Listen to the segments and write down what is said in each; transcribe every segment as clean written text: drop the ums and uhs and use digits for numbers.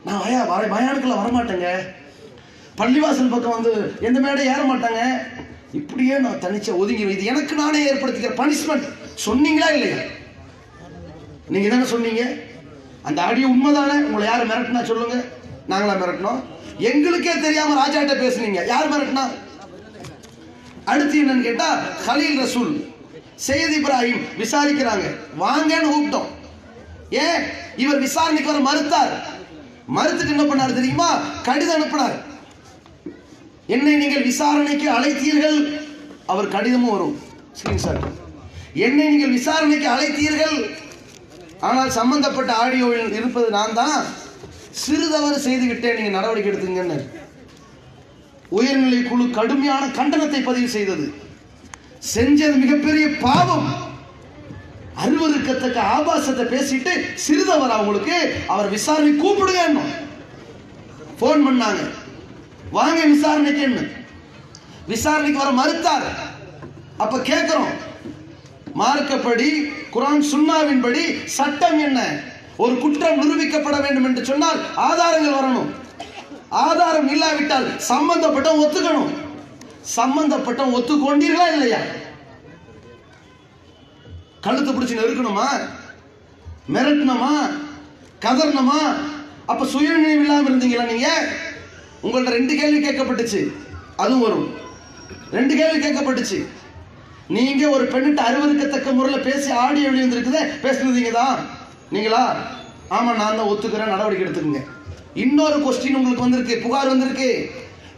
நான் பயானுக்குள்ள வரமாட்டேங்க, பள்ளிவாசல் பக்கம் வந்து எந்த மேடை ஏற மாட்டாங்க, இப்படியே நான் தனிச்ச ஒதுங்கி இது எனக்கு நானே ஏற்படுத்திக்கிற பனிஷ்மெண்ட். சொன்னீங்களா இல்லையா? நீங்க தானே சொன்னீங்க. அந்த ஆடியோ உண்மைதானே? உங்களை யார் மிரட்டினா சொல்லுங்க. நாங்களா மிரட்டினோம்? எங்களுக்கே தெரியாம ராஜாட்ட பேசுனீங்க. யார் மிரட்டினா? அடுத்து என்னன்னு கேட்டா, கலீல் ரசூல் சையத் இப்ராஹிம் விசாரிக்கிறாங்க, வாங்கன்னு கூப்பிட்டோம். ஏன் இவர் விசாரணைக்கு வர மறுத்தார்? மறுத்துட்டு என்ன பண்ணார் தெரியுமா? கடிதம் அனுப்பினார். என்னை நீங்கள் விசாரணைக்கு அழைத்தீர்கள். அவர் கடிதமும் வரும் ஸ்கிரீன்ஷாட். என்னை நீங்கள் விசாரணைக்கு அழைத்தீர்கள், ஆனால் சம்பந்தப்பட்ட ஆடியோவில் இருப்பது நான் தான். சிறு தவறு செய்து விட்டேன், நீங்க நடவடிக்கை எடுத்துங்கன்னு உயர்நிலை குழு கடுமையான கண்டனத்தை பதிவு செய்தது. செஞ்சது மிகப்பெரிய பாவம். அருவருக்கத்தக்க ஆபாசத்தை பேசிட்டு சிறுதவர் அவங்களுக்கு அவர் விசாரணை கூப்பிடுங்க. போன் பண்ணாங்க, வாங்க விசாரணைக்கு. விசாரணைக்கு வர மறுத்தார். அப்ப கேட்கிறோம், மார்க்கப்படி குர்ஆன் சுன்னாவின்படி சட்டம் என்ன? ஒரு குற்றம் நிரூபிக்கப்பட வேண்டும் என்று சொன்னால் ஆதாரங்கள் வரணும். ஆதாரம் இல்லாவிட்டால் சம்பந்தப்பட்ட ஒத்துக்கணும். சம்பந்தப்பட்ட ஒத்துக்கொண்டீர்களா இல்லையா? கழுத்து பிடிச்சு நெருக்கணுமா? மிரட்டணுமா? கதறணுமா? அப்ப சுயநினைவு இல்லாம இருந்தீங்களா நீங்க? உங்கள்ட்ட 2 கேள்வி கேட்கப்பட்டுச்சு, அதுவும் வரும். 2 கேள்வி கேட்கப்பட்டுச்சு. நீங்க ஒரு பெண்ணிட்ட அருவருக்கத்தக்க முறையில் பேசி ஆடியோ வெளியிருந்திருக்குதே, பேசுனதீங்க தான் நீங்களா? ஆமா, நான் தான் ஒத்துக்கிறேன், நடவடிக்கை எடுத்துக்கங்க. இன்னொரு கொஸ்டின் உங்களுக்கு வந்திருக்கு, புகார் வந்திருக்கு.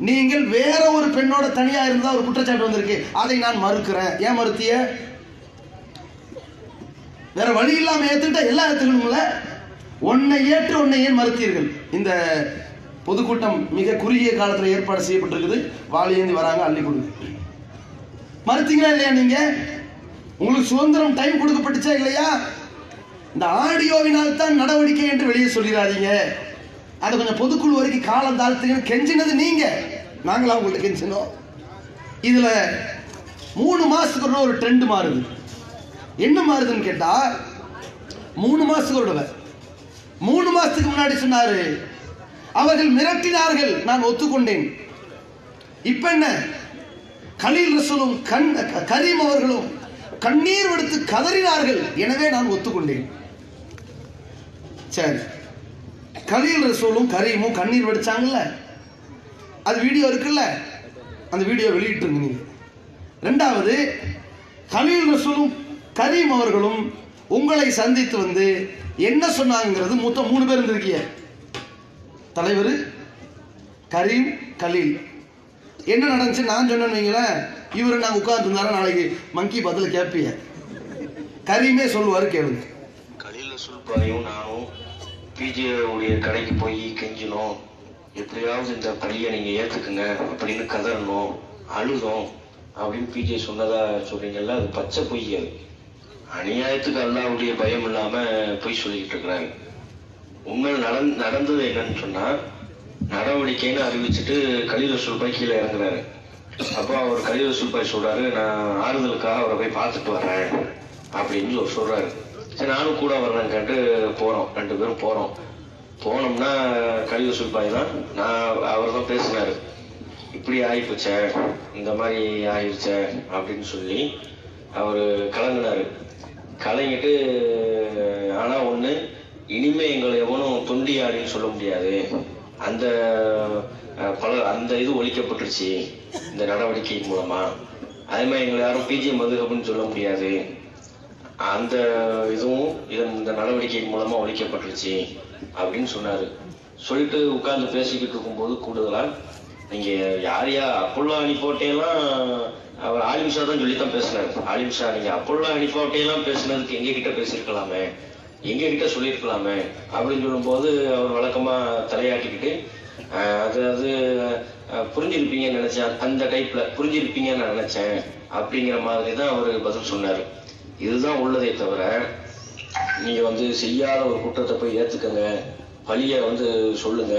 நீங்கள் வேற ஒரு பெண்ணோட தனியா இருந்தா ஒரு குற்றச்சாட்டு வந்திருக்கு, அதை நான் மறுக்கிறேன். ஏன் மறுத்திய? வேற வழி இல்லாம ஏத்துக்கிட்டா எல்லாம் ஏத்துக்கணும்ல. ஒன்னை ஏற்று ஒன்னை ஏன் மறுத்தீர்கள்? இந்த பொதுக்கூட்டம் மிக குறுகிய காலத்தில் ஏற்பாடு செய்யப்பட்டிருக்குது. வாளியேந்தி வராங்க, அள்ளி கொடுங்க. மறுத்தீங்களா இல்லையா? நீங்க உங்களுக்கு சுதந்திரம் டைம் கொடுக்கப்பட்டுச்சா இல்லையா? இந்த ஆடியோவினால் தான் நடவடிக்கை என்று வெளியே சொல்லிடாதீங்க. அதை கொஞ்சம் பொதுக்குழு வரைக்கும் காலம் தாழ்த்துங்கன்னு கெஞ்சினது நீங்க, நாங்களா உங்களுக்கு கெஞ்சினோம். இதுல 3 மாசத்துக்கு ஒரு ட்ரெண்ட் மாறுது. என்ன மாறுதுன்னு கேட்டா, 3 மாசத்துக்கு ஒரு 3 மாசத்துக்கு முன்னாடி சொன்னாரு, அவர்கள் மிரட்டினார்கள், நான் ஒத்துக்கொண்டேன். இப்ப என்ன? கலீல் ரசூலும் கரீம் அவர்களும் கண்ணீர் விடுத்து கதறினார்கள், எனவே நான் ஒத்துக்கொண்டேன். சரி, கலீல் ரசூலும் கரீமும் கண்ணீர் வடிச்சாங்கல்ல, அது வீடியோ இருக்குல்ல, அந்த வீடியோ வெளியிட்டுருங்க நீங்க. 2வது, கலீல் ரசூலும் கரீம் அவர்களும் உங்களை சந்தித்து வந்து என்ன சொன்னாங்கிறது, மொத்தம் 3 பேர் இருந்திருக்கீங்க, தலைவர், கரீம், கலீல். என்ன நடந்துச்சு நான் சொன்னேன்னு வைங்களேன், இவரு நான் உட்கார்ந்து இருந்தாலும் நாளைக்கு மங்கி பதில கேட்பீங்க. கரீமே சொல்லுவாரு, கேளுங்க. கலீல் ரசூல் பாயும் நானும் பிஜேவுடைய கடைக்கு போய் கெஞ்சினோம், எப்படியாவது இந்த பழியை நீங்க ஏத்துக்குங்க அப்படின்னு கதறணும், அழுதோம் அப்படின்னு பிஜே சொன்னதா சொல்றீங்கல்ல, அது பச்சை பொய். அது அநியாயத்துக்கு அல்லாவுடைய பயம் இல்லாம பொய் சொல்லிக்கிட்டு இருக்கிறாங்க. உண்மையில் நடந்தது என்னன்னு சொன்னா, நடவடிக்கைன்னு அறிவிச்சுட்டு கலீல் ரசூல் பாய் கீழே இறங்குறாரு. அப்போ அவர் கலீல் ரசூல் பாய் சொல்றாரு, நான் ஆறுதலுக்காக அவரை போய் பார்த்துட்டு வர்றேன் அப்படின்னு சொல்றாரு. சரி, நானும் கூட வர்றேன்னு கேட்டு போறோம், 2 பேரும் போறோம். போனோம்னா கலீல் ரசூல் பாய் தான், நான் அவர் தான் பேசினாரு, இப்படி ஆயிப்போச்சே, இந்த மாதிரி ஆயிடுச்சே அப்படின்னு சொல்லி அவர் கலங்கினாரு. கலங்கிட்டு, ஆனா ஒண்ணு, இனிமே எங்களை எவனும் தொண்டியாடின்னு சொல்ல முடியாது, அந்த அந்த இது ஒழிக்கப்பட்டுருச்சு இந்த நடவடிக்கையின் மூலமா. அதே மாதிரி எங்களை யாரும் பிஜே மதுஹப்னு சொல்ல முடியாது, அந்த இதுவும் இந்த நடவடிக்கையின் மூலமா ஒழிக்கப்பட்டுருச்சு அப்படின்னு சொன்னாரு. சொல்லிட்டு உட்கார்ந்து பேசிக்கிட்டு இருக்கும்போது கூடுதலா, நீங்க யார் அப்பல்லா அணிப்போட்டையெல்லாம் அவர் ஆலிம்ஷா தான் சொல்லித்தான் பேசினாரு. ஆலிம்ஷா, நீங்க அப்பல்லா அணிப்போட்டையெல்லாம் பேசுனதுக்கு எங்க கிட்ட பேசியிருக்கலாமே, எங்க கிட்ட சொல்லியிருக்கலாமே அப்படின்னு சொல்லும் போது அவர் வழக்கமா தலையாட்டிக்கிட்டு, அதாவது புரிஞ்சிருப்பீங்கன்னு நினைச்சேன், அந்த டைப்ல புரிஞ்சிருப்பீங்கன்னு நான் நினைச்சேன் அப்படிங்கிற மாதிரி தான் அவர் பதில் சொன்னாரு. இதுதான் உள்ளதே தவிர, நீங்க செய்யாத ஒரு குற்றத்தை போய் ஏத்துக்கங்க, பழிய சொல்லுங்க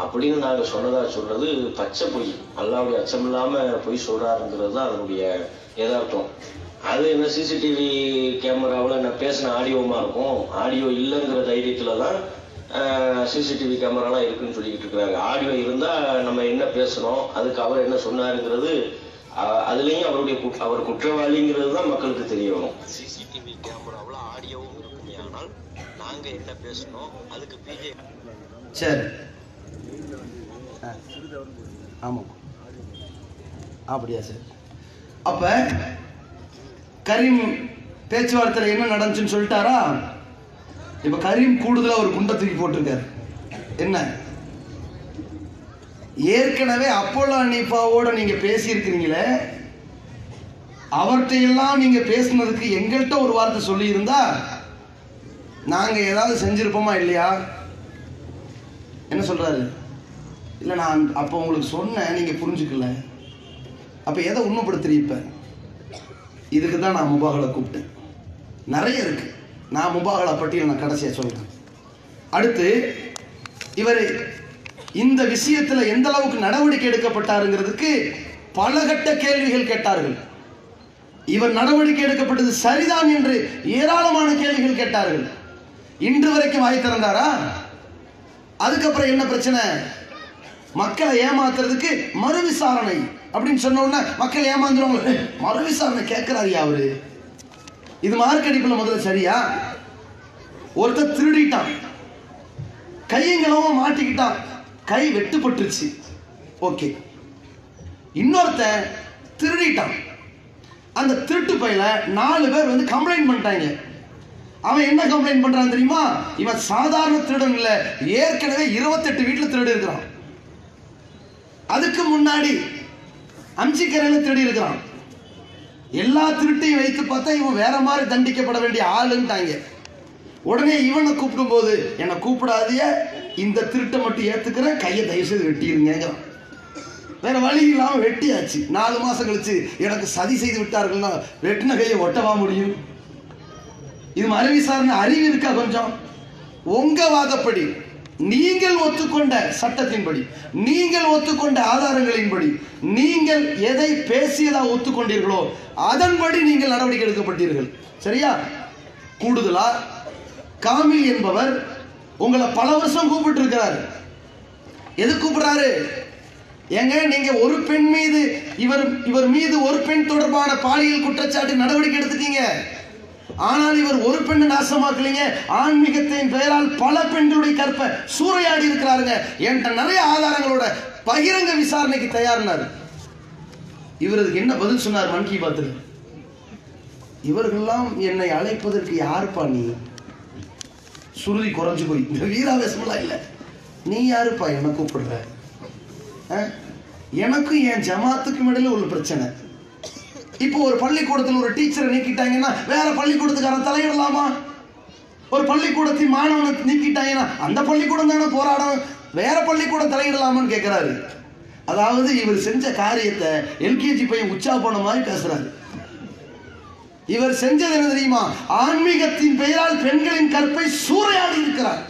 அப்படின்னு நாங்க சொன்னதா சொல்றது பச்சை பொய். அல்லாவுடைய அச்சம் இல்லாம பொய் சொல்றாருங்கிறது தான் அதனுடைய யதார்த்தம். அது என்ன சிசிடிவி கேமராவில் நான் பேசின ஆடியோமா இருக்கும், ஆடியோ இல்லைங்கிற தைரியத்துல தான் சிசிடிவி கேமராலாம் இருக்குன்னு சொல்லிக்கிட்டு இருக்கிறாங்க. ஆடியோ இருந்தால் நம்ம என்ன பேசணும், அதுக்கு அவர் என்ன சொன்னாருங்கிறது அதுலேயும் அவர் குற்றவாளிங்கிறது தான் மக்களுக்கு தெரிய வரும். சிசிடிவி கேமராவில் ஆடியோவும் இருக்குமே, ஆனால் நாங்கள் என்ன பேசணும் அதுக்கு பிஜே. சரி, ஆமாம், அப்படியா சார்? அப்போ கரீம் பேச்சுவார்த்தையில் என்ன நடந்துச்சுன்னு சொல்லிட்டாரா? இப்போ கரீம் கூடுதலாக ஒரு குண்டை தூக்கி போட்டிருக்காரு. என்ன? ஏற்கனவே அப்போலோ ஹனீஃபாவோட நீங்க பேசியிருக்கிறீங்களே, அவர்கிட்ட எல்லாம் நீங்க பேசினதுக்கு எங்கள்கிட்ட ஒரு வார்த்தை சொல்லி இருந்தா நாங்க ஏதாவது செஞ்சிருப்போமா இல்லையா? என்ன சொல்றாரு? இல்லை, நான் அப்போ உங்களுக்கு சொன்னேன், நீங்க புரிஞ்சுக்கல. அப்ப எதை உண்மைப்படுத்துறீங்க? இதுக்கு தான் நான் முபாகலை கூப்பிட்டேன். நிறைய இருக்கு, நான் முபாகலா பட்டியல் நான் கடைசியா சொல்றேன். அடுத்து இவர் இந்த விஷயத்துல எந்த அளவுக்கு நடவடிக்கை எடுக்கப்பட்டாருங்கிறதுக்கு பல கட்ட கேள்விகள் கேட்டார்கள். இவர் நடவடிக்கை எடுக்கப்பட்டது சரிதான் என்று ஏராளமான கேள்விகள் கேட்டார்கள். இன்று வரைக்கும் வாய் திறந்தாரா? அதுக்கப்புறம் என்ன பிரச்சனை? மக்களை ஏமாத்துறதுக்கு மறு விசாரணை அப்படின்னு சொன்ன உடனே மக்கள் ஏமாந்துருவாங்க. மறு விசாரணை கேட்கிறாரியா அவரு? இது மார்க்கெடிப்புல முதல்ல சரியா? ஒருத்தர் திருடிட்டான், கையங்களமா மாட்டிக்கிட்டான், கை வெட்டுப்பட்டுருச்சு, ஓகே. இன்னொருத்தன் திருடிட்டான், அந்த திருட்டு பையில 4 பேர் வந்து கம்ப்ளைண்ட் பண்ணிட்டாங்க. அவன் என்ன கம்ப்ளைண்ட் பண்றான் தெரியுமா? இவன் சாதாரண திருடன் இல்ல, ஏற்கனவே 28 வீட்டுல திருடி இருக்கிறான், அதுக்கு முன்னாடி அம்சிக்கரையில திருடி இருக்கிறான். எல்லா திருட்டையும் வைத்து பார்த்தா இவன் வேற மாதிரி தண்டிக்கப்பட வேண்டிய ஆளுன்ட்டாங்க. உடனே இவனை கூப்பிடும் போது, என்னை கூப்பிடாதிய, இந்த திருட்டை மட்டும் ஏத்துக்கிறேன், கையை தயவு செய்து வெட்டிருங்க. வேற வழி இல்லாம வெட்டியாச்சு. 4 மாசம் கழிச்சு எனக்கு சதி செய்து விட்டார்கள்னா வெட்டின கையை ஒட்டவா முடியும்? இது மறு விசாரணை அறிவு இருக்கா கொஞ்சம்? உங்க வாதப்படி, நீங்கள் ஒத்துக்கொண்ட சட்டத்தின்படி, நீங்கள் ஒத்துக்கொண்ட ஆதாரங்களின்படி, நீங்கள் எதை பேசியதா ஒத்துக்கொண்டீர்களோ அதன்படி நீங்கள் நடவடிக்கை எடுக்கப்பட்டீர்கள், சரியா? கூடுதலா காமில் என்பவர் உங்களை பல வருஷம் கூப்பிட்டு இருக்கிறாரு. எது கூப்பிடுறாரு? ஏங்க, நீங்க ஒரு பெண் மீது இவர் மீது ஒரு பெண் தொடர்பான பாலியல் குற்றச்சாட்டு நடவடிக்கை எடுத்துட்டீங்க, ஆனால் இவர் ஒரு பெண்ணை நாசமாக்கலீங்க, ஆன்மீகத்தின் பெயரால் பல பெண்களுடைய கற்பை சூறையாடி இருக்கிறாருங்க, என்கிட்ட நிறைய ஆதாரங்களோட பகிரங்க விசாரணைக்கு தயார்னாரு. இவருக்கு என்ன பதில் சொன்னார் மன் கி பாத்தில்? இவர்களெல்லாம் என்னை அழைப்பதற்கு யாருப்பா நீ? சுருதி குறைஞ்சு போய், இந்த வீராவேசமெல்லாம் இல்லை, நீ யாருப்பா என்ன கூப்பிடுற? எனக்கும் என் ஜமாத்துக்கும் இடையில ஒரு பிரச்சனை. இப்போ ஒரு பள்ளிக்கூடத்தில் ஒரு டீச்சரை நீக்கிட்டாங்கன்னா வேற பள்ளிக்கூடத்துக்காரன் தலையிடலாமா? ஒரு பள்ளிக்கூடத்தின் மாணவனை நீக்கிட்டாங்கன்னா அந்த பள்ளிக்கூடம் தானே போராடும், வேற பள்ளிக்கூடம் தலையிடலாமான்னு கேட்கிறாரு. அதாவது இவர் செஞ்ச காரியத்தை எல்கேஜி பையன் உச்சா போன மாதிரி பேசுறாரு. இவர் செஞ்சது என்ன தெரியுமா? ஆன்மீகத்தின் பெயரால் பெண்களின் கற்பை சூறையாடி இருக்கிறார்.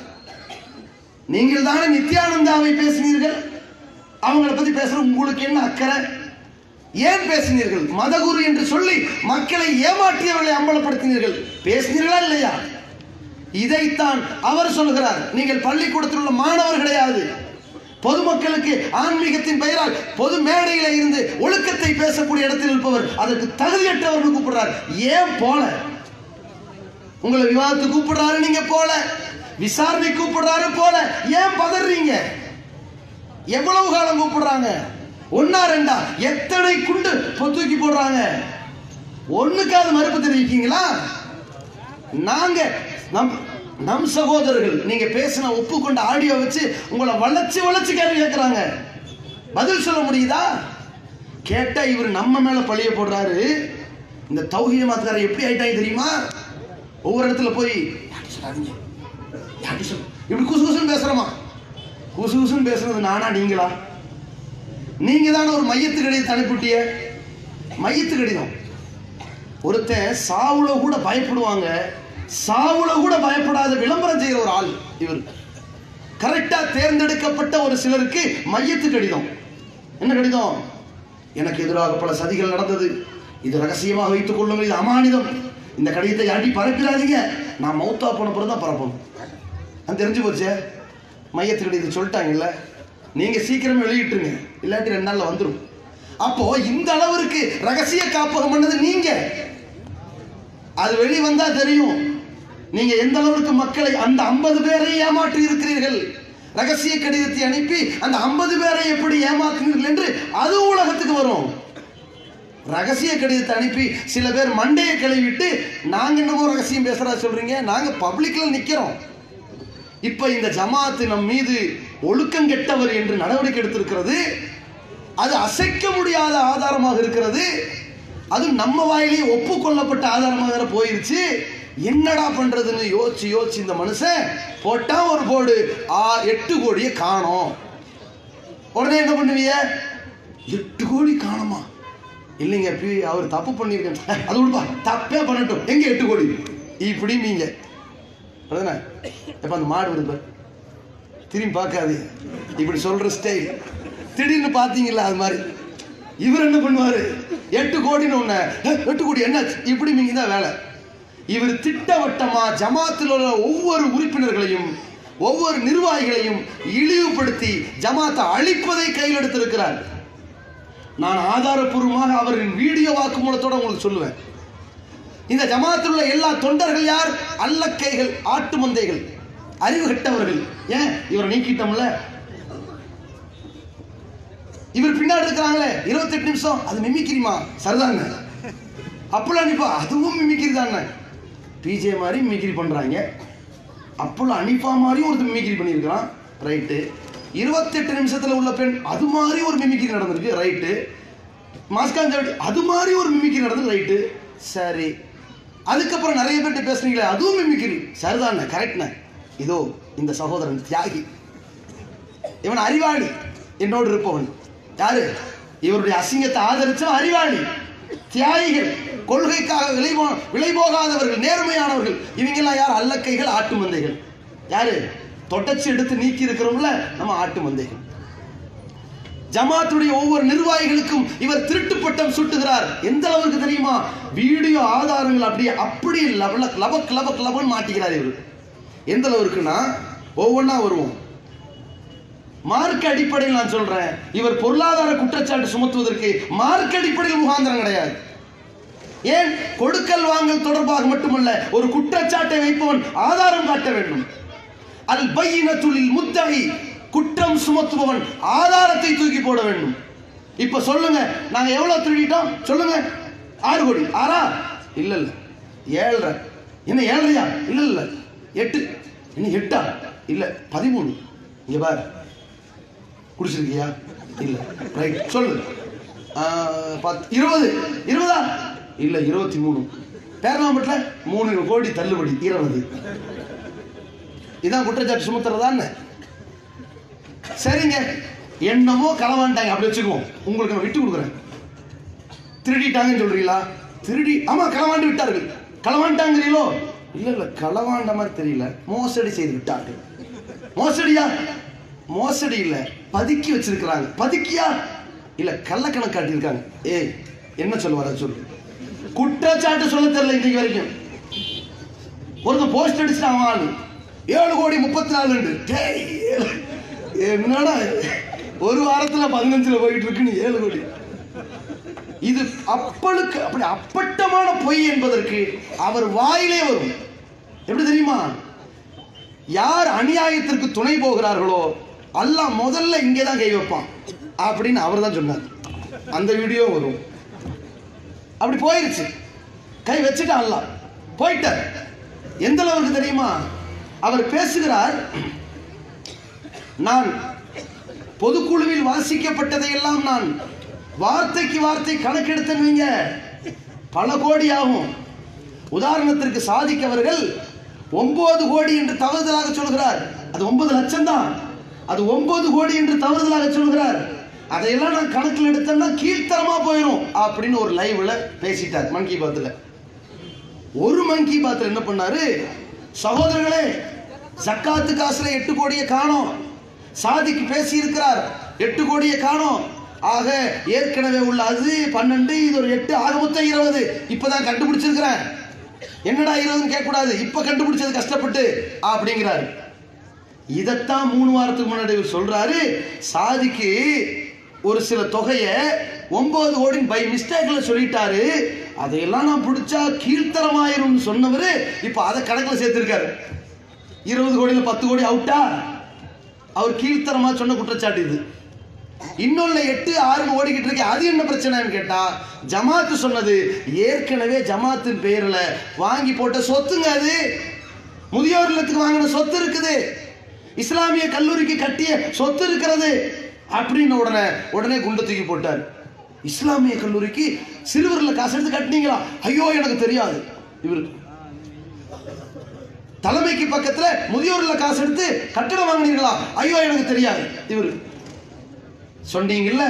நீங்கள் தானே நித்யானந்தாவை பேசினீர்கள், அவங்களை பத்தி பேசுற உங்களுக்கு என்ன அக்கறை? ஏன் பேசினீர்கள்? மதகுரு என்று சொல்லி மக்களை ஏமாற்றியவர்களை அம்பலப்படுத்தினீர்கள், பேசினீர்களா இல்லையா? இதைத்தான் அவர் சொல்கிறார். நீங்கள் பள்ளிக்கூடத்தில் உள்ள மாணவர் கிடையாது, பொதுமக்களுக்கு ஆன்மீகத்தின் பெயரால் பொது மேடையில இருந்து ஒழுக்கத்தை பேசக்கூடிய இடத்தில் இருப்பவர், அதற்கு தகுதியற்றவர்கள் கூப்பிடுறார். ஏன் போல? உங்களை விவாதத்துக்கு கூப்பிடுறாரு, நீங்க போல. விசாரணை கூப்பிடுறாரு, போல. ஏன் பதறீங்க? எவ்வளவு காலம் கூப்பிடுறாங்க? 1 2 எத்தனை குண்டு தூக்கி போடுறாங்க? ஒண்ணுக்காவது மறுப்பு தெரிவிக்கீங்களா? நாங்க நம் சகோதரர்கள் நீங்க பேசின ஒப்புக்கொண்ட ஆடியோ வச்சு உங்களை வளைச்சு கேள்வி கேட்கிறாங்க, பதில் சொல்ல முடியுதா? கேட்டா இவர் நம்ம மேல பழிய போடுறாரு. இந்த தௌஹீத் மாத்துக்கார எப்படி ஆயிட்டாங்க தெரியுமா? ஒவ்வொரு இடத்துல போய் இப்படி குசுகுசுன்னு பேசுறோமா? குசுகுசுன்னு பேசுறது நானா நீங்களா? நீங்க தானே ஒரு மையத்து கடிதத்தை அனுப்பிட்டிய. மையத்து கடிதம் ஒருத்தன் சாவுல கூட பயப்படுவாங்க, சாவுல கூட பயப்படாத விளம்பரம் செய்யற ஒரு ஆள் இவர். கரெக்டா தேர்ந்தெடுக்கப்பட்ட ஒரு சிலருக்கு மையத்து கடிதம். என்ன கடிதம்? எனக்கு எதிராக பல சதிகள் நடந்தது, இது ரகசியமாக வைத்துக் கொள்ளும், இது அமானிதம், இந்த கடிதத்தை அடி பரப்பிடாதீங்க, நான் மௌத்தா போன பிறகு தான் பரப்பணும். அது தெரிஞ்சு போச்சு. மையத்துக்கிட்ட இது சொல்லிட்டாங்கல்ல, நீங்க சீக்கிரமே வெளியிட்டுருங்க, இல்லாட்டி 2 நாள்ல வந்துடும். அப்போ இந்த அளவிற்கு ரகசிய காப்பகம் பண்ணது நீங்க. அது வெளி வந்தா தெரியும் நீங்க எந்த அளவுக்கு மக்களை, அந்த 50 பேரை ஏமாற்றி இருக்கிறீர்கள். ரகசிய கடிதத்தை அனுப்பி அந்த 50 பேரை எப்படி ஏமாற்றினீர்கள் என்று அது உலகத்துக்கு வரும். ரகசிய கடிதத்தை அனுப்பி சில பேர் மண்டையை கழுவிட்டு நாங்க என்னமோ ரகசியம் பேசுறா சொல்றீங்க, நாங்க பப்ளிக்ல நிக்கிறோம். இப்ப இந்த ஜமாத்து நம் மீது ஒழுக்கம் கெட்டவர் என்று நடவடிக்கை எடுத்திருக்கிறது. அது அசைக்க முடியாத ஆதாரமாக இருக்கிறது. அது நம்ம வாயிலேயே ஒப்புக்கொள்ளப்பட்ட ஆதாரமாக வேற போயிருச்சு. என்னடா பண்றதுன்னு யோசிச்சு இந்த மனுஷன் போட்டா ஒரு போடு, 8 கோடியை காணோம். உடனே என்ன பண்ணுவீங்க? 8 கோடி காணுமா? இல்லைங்க அவர் தப்பு பண்ணியிருக்கேன், அது விடுப்பா, தப்பே பண்ணட்டும், எங்க 8 கோடி இப்படி நீங்க எப்ப அந்த மாடு வருது திரும்பி பார்க்காது, இப்படி சொல்ற ஸ்டைல். திடீர்னு பாத்தீங்களா அது மாதிரி இவர் என்ன பண்ணுவாரு? 8 கோடின்னு ஒண்ணு, 8 கோடி என்ன இப்படி நீங்க தான் வேலை. இவர் திட்டவட்டமா ஜமாத்தில் உள்ள ஒவ்வொரு உறுப்பினர்களையும் ஒவ்வொரு நிர்வாகிகளையும் இழிவுபடுத்தி ஜமாத்தை அழிப்பதை கையில் எடுத்திருக்கிறார். நான் ஆதாரப்பூர்வமாக அவரின் வீடியோ வாக்குமூலத்தோட உங்களுக்கு சொல்லுவேன். இந்த ஜமாத்தில் உள்ள எல்லா தொண்டர்கள் யார்? அல்லக்கைகள், ஆட்டு மந்தைகள், அறிவு கட்டவர்கள். ஏன் இவரை நீக்கிட்டோம்ல, இவர் பின்னாடி இருக்கிறாங்களே 28 நிமிஷம், அது மிமிக்கிரிமா சரிதாங்க, அப்பெல்லாம் அனுப்பா அதுவும் மிமிக்கிரி தானே. பிஜே மாதிரி மிமிக்கிரி பண்றாங்க, அப்பெல்லாம் அனுப்பா மாதிரி ஒரு மிமிக்கிரி பண்ணியிருக்கிறான், ரைட்டு. 28 நிமிஷத்துல உள்ள பெண் அது மாதிரி ஒரு மிமிக்கிரி நடந்திருக்கு, ரைட்டு. மாஸ்காஞ்சாவடி அது மாதிரி ஒரு மிமிக்கிரி நடந்தது, ரைட்டு. சரி, அதுக்கப்புறம் நிறைய பேர்கிட்ட பேசுறீங்களே அதுவும் மிமிக்கிரி சரிதானே, கரெக்ட்ண்ணே. இதோ இந்த சகோதரன் தியாகி, இவன் அறிவாளி, என்னோடு இருப்பவன் யாரு? இவருடைய அசிங்கத்தை ஆதரிச்ச அறிவாளி, தியாகிகள், கொள்கைக்காக விலை போகாதவர்கள், நேர்மையானவர்கள். இவங்க எல்லாம் யார்? அல்லக்கைகள், ஆட்டு மந்தைகள். யாரு? தொடச்சி எடுத்து நீக்கி இருக்கிறோம்ல, நம்ம ஆட்டு மந்தைகள். ஜமாத்துடைய ஒவ்வொரு நிர்வாகிகளுக்கும் இவர் திருட்டு பட்டம் சுட்டுகிறார். எந்த அளவுக்கு தெரியுமா? வீடியோ ஆதாரங்கள் அப்படியே லபக் மாட்டிக்கிறார் இவர். எந்த அளவுக்குன்னா ஒவ்வொன்றா வருவோம். மார்க் அடிப்படையில் நான் சொல்றேன், இவர் பொருளாதார குற்றச்சாட்டு சுமத்துவதற்கு மார்க் அடிப்படையில் முகாந்திரம் கிடையாது. ஏன்? கொடுக்கல் வாங்கல் தொடர்பாக மட்டுமல்ல, ஒரு குற்றச்சாட்டை வைப்பவன் ஆதாரம் காட்ட வேண்டும். அல் பையினத்துல் முத்தகி, குற்றம் சுமத்துபவன் ஆதாரத்தை தூக்கி போட வேண்டும். இப்ப சொல்லுங்க, நாங்க எவ்வளவு திருடிட்டோம் சொல்லுங்க. 6 கோடி. 6 இல்ல 7.5. என்ன 7.5? இல்ல 8. என்ன 8 இல்ல 13. இங்க பாரு, குடிச்சிருக்கியா? இல்ல, ரைட், சொல்லு. 20. 20 இல்ல 23. பேரலாம்பட்டில் 3 கோடி தள்ளுபடி 20. இதான் குற்றச்சாட்டு சுமத்துறதான்னு. சரிங்க, என்னமோ களவாண்டாங்க, அப்படி வச்சுக்குவோம், உங்களுக்கு நான் விட்டு கொடுக்குறேன். திருடிட்டாங்கன்னு சொல்றீங்களா? ஆமா களவாண்டு விட்டார்கள். களவாண்டாங்கிறீங்களோ? இல்ல களவாண்ட மாதிரி தெரியல, மோசடி செய்து விட்டார்கள். மோசடியா? மோசடி இல்ல, பதுக்கி வச்சிருக்கிறாங்க. பதுக்கியா? இல்ல கள்ளக்கணக்கு காட்டியிருக்காங்க. ஏய் என்ன சொல்ல வர சொல்லு. குற்றச்சாட்டு சொல்ல தெரியல இன்னைக்கு வரைக்கும். ஒருத்தர் போஸ்ட் அடிச்சுட்டான், 7 கோடி 34. என்னடா ஒரு வாரத்துல 15ல போயிட்டு இருக்கு, நீ 7 கோடி. இது அப்பளுக்கு அப்படி அப்பட்டமான பொய் என்பதற்கு அவர் வாயிலே வரும். எப்படி தெரியுமா? யார் அநியாயத்திற்கு துணை போகிறார்களோ அல்லாஹ் முதல்ல இங்கேதான் கை வைப்பான் அப்படின்னு அவர் தான் சொன்னார். அந்த வீடியோ வரும். அப்படி போயிருச்சு, கை வச்சுட்டான், அல்லாஹ் போயிட்டார். எந்த அளவுக்கு தெரியுமா? அவர் பேசுகிறார், நான் பொதுக்குழுவில் வாசிக்கப்பட்டதையெல்லாம் நான் வார்த்தைக்கு வார்த்தை கணக்கெடுத்தீங்க, பல கோடி ஆகும். உதாரணத்திற்கு சாதிக் அவர்கள் 9 கோடி என்று தவறுதலாக சொல்கிறார். அது 9 லட்சம் தான், அது 9 கோடி என்று தவறுதலாக சொல்கிறார். அதையெல்லாம் நான் கணக்கில் எடுத்தேன்னா கீழ்த்தரமா போயிடும் அப்படின்னு ஒரு லைவ்ல பேசிட்டார். மன் கி பாத்ல ஒரு மன் கி பாத்ல என்ன பண்ணாரு? சகோதரர்களே, ஜக்காத்து காசுல 8 கோடியை காணோம். சாதிக்கு பேசி இருக்கிறார், 8 கோடியை காணோம். ஆக ஏற்கனவே உள்ள அது 12, இது ஒரு 8, ஆக மொத்தம் 20. இப்பதான் கண்டுபிடிச்சிருக்கிறேன். என்னடா 20ன்னு கேட்க கூடாது, இப்ப கண்டுபிடிச்சது கஷ்டப்பட்டு அப்படிங்கிறாரு. இதைத்தான் 3 வாரத்துக்கு முன்னாடி இவர் சொல்றாரு. சாதிக்கு ஒரு சில தொகையை 9 கோடி பை மிஸ்டேக்ல சொல்லிட்டாரு, அதையெல்லாம் நான் பிடிச்சா கீழ்த்தரமாயிரும் சொன்னவரு இப்ப அதை கணக்குல சேர்த்திருக்காரு. 20 கோடியில 10 கோடி அவுட்டா, அவர் கீழ்த்தரமா சொன்ன குற்றச்சாட்டு இது. இன்னொன்னு 8-6 ஓடிக்கிட்டு இருக்கு. அது என்ன பிரச்சனைன்னு கேட்டா, ஜமாத்து சொன்னது ஏற்கனவே ஜமாத்தின் பெயர்ல வாங்கி போட்ட சொத்துங்க. அது முதியோர் இல்லத்துக்கு வாங்கின சொத்து இருக்குது, இஸ்லாமிய கல்லூரிக்கு கட்டிய சொத்து இருக்கிறது அப்படின்னு உடனே குண்டு தூக்கி போட்டார். இஸ்லாமிய கல்லூரிக்கு சிறுவர்ல காசு எடுத்து கட்டினீங்களா? ஐயோ எனக்கு தெரியாது. இவரு தலைமைக்கு பக்கத்துல முதியோர்ல காசு எடுத்து கட்டடம் வாங்கினீங்களா? ஐயோ எனக்கு தெரியாது. இவரு சொன்னீங்கல்ல.